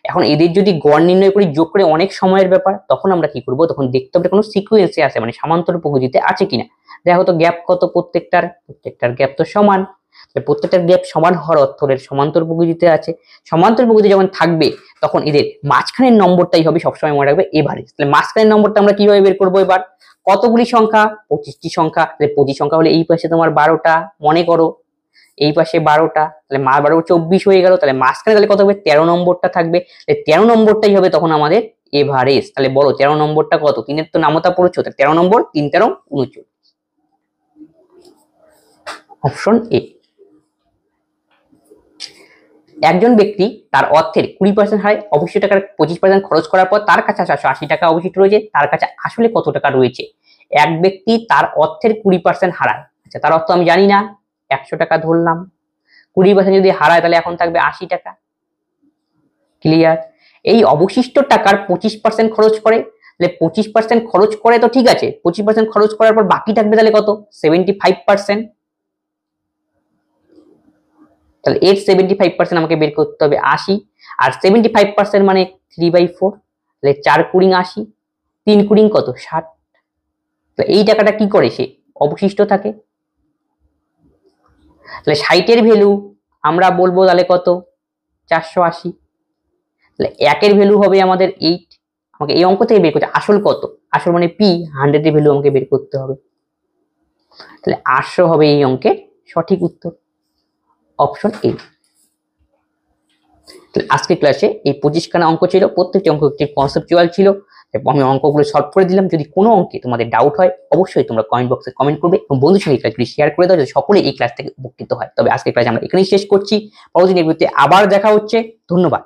এখন এদের যদি গড় নির্ণয় করি, যোগ করে অনেক সময়ের ব্যাপার, তখন আমরা কি করব? তখন দেখতে হবে কোনো সিকোয়েন্সে আছে, মানে সমান্তর প্রকৃতিতে আছে কিনা। দেখো তো গ্যাপ কত প্রত্যেকটার গ্যাপ তো সমান। প্রত্যেকটা গ্যাপ সমান হওয়ার অর্থ সমান্তর প্রকৃতিতে আছে। সমান্তর প্রকৃতি যখন থাকবে, তখন এদের মাঝখানের নম্বরটাই হবে সবসময় মনে রাখবে এভারেজ। তাহলে মাঝখানের নম্বরটা আমরা কিভাবে বের করবো? এবার কতগুলি সংখ্যা? 25টি সংখ্যা। তাহলে 25 সংখ্যা হলে এই পাশে তোমার 12টা, মনে করো এই পাশে 12টা, তাহলে 12 24 হয়ে গেল। তাহলে মাঝখানে তাহলে কত হবে? 13 নম্বরটা থাকবে। 13 নম্বরটাই হবে তখন আমাদের এভারেজ। তাহলে বলো 13 নম্বরটা কত? 3 এর তো নামতা পড়েছো, 13 নম্বর 3 13 39, অপশন এ। একজন ব্যক্তি তার অর্থের 20% হারে অবশিষ্ট টাকার 25% খরচ করার পর তার কাছে 780 টাকা অবশিষ্ট রয়েছে, তার কাছে আসলে কত টাকা রয়েছে? এক ব্যক্তি তার অর্থের 20% হারায়, আচ্ছা তার অর্থ আমি জানি না, 100 টাকা ধরলাম। 20% যদি হারায় তাহলে এখন থাকবে 80 টাকা। ক্লিয়ার? এই অবশিষ্ট টাকার 25% খরচ করে, তাহলে 25% খরচ করে তো ঠিক আছে, 25% খরচ করার পর বাকি থাকবে তাহলে কত? 75%। তাহলে এর 75% আমাকে বের করতে হবে 80, আর 75% মানে 3/4, তাহলে 4 কুড়ি 80, 3 কুড়ি কত? 60। তাহলে এই টাকাটা কি করে? সে অবশিষ্ট থাকে। তাহলে 60 এর ভ্যালু আমরা বলবো তাহলে কত? 480। তাহলে 1 এর ভ্যালু হবে আমাদের 8। আমাকে এই অঙ্ক থেকে বের করতে, আসল কত? আসল মানে p, 100 এর ভ্যালু আমাকে বের করতে হবে। তাহলে 800 হবে এই অঙ্কের সঠিক উত্তর, অপশন এ। আজকে ক্লাসে এই 25খানা অঙ্ক ছিল, প্রত্যেকটি অঙ্ক একটি কনসেপচুয়াল ছিল। আমি অঙ্কগুলো সলভ করে দিলাম। যদি কোনো অঙ্কে তোমাদের ডাউট হয়, অবশ্যই তোমরা কমেন্ট বক্সে কমেন্ট করবে এবং বন্ধুর সঙ্গে এই ক্লাসটি শেয়ার করে দাও, যাতে সকলে এই ক্লাস থেকে উপকৃত হয়। তবে আজকে ক্লাস আমরা এখানেই শেষ করছি, পরবর্তী ভিডিওতে আবার দেখা হচ্ছে। ধন্যবাদ।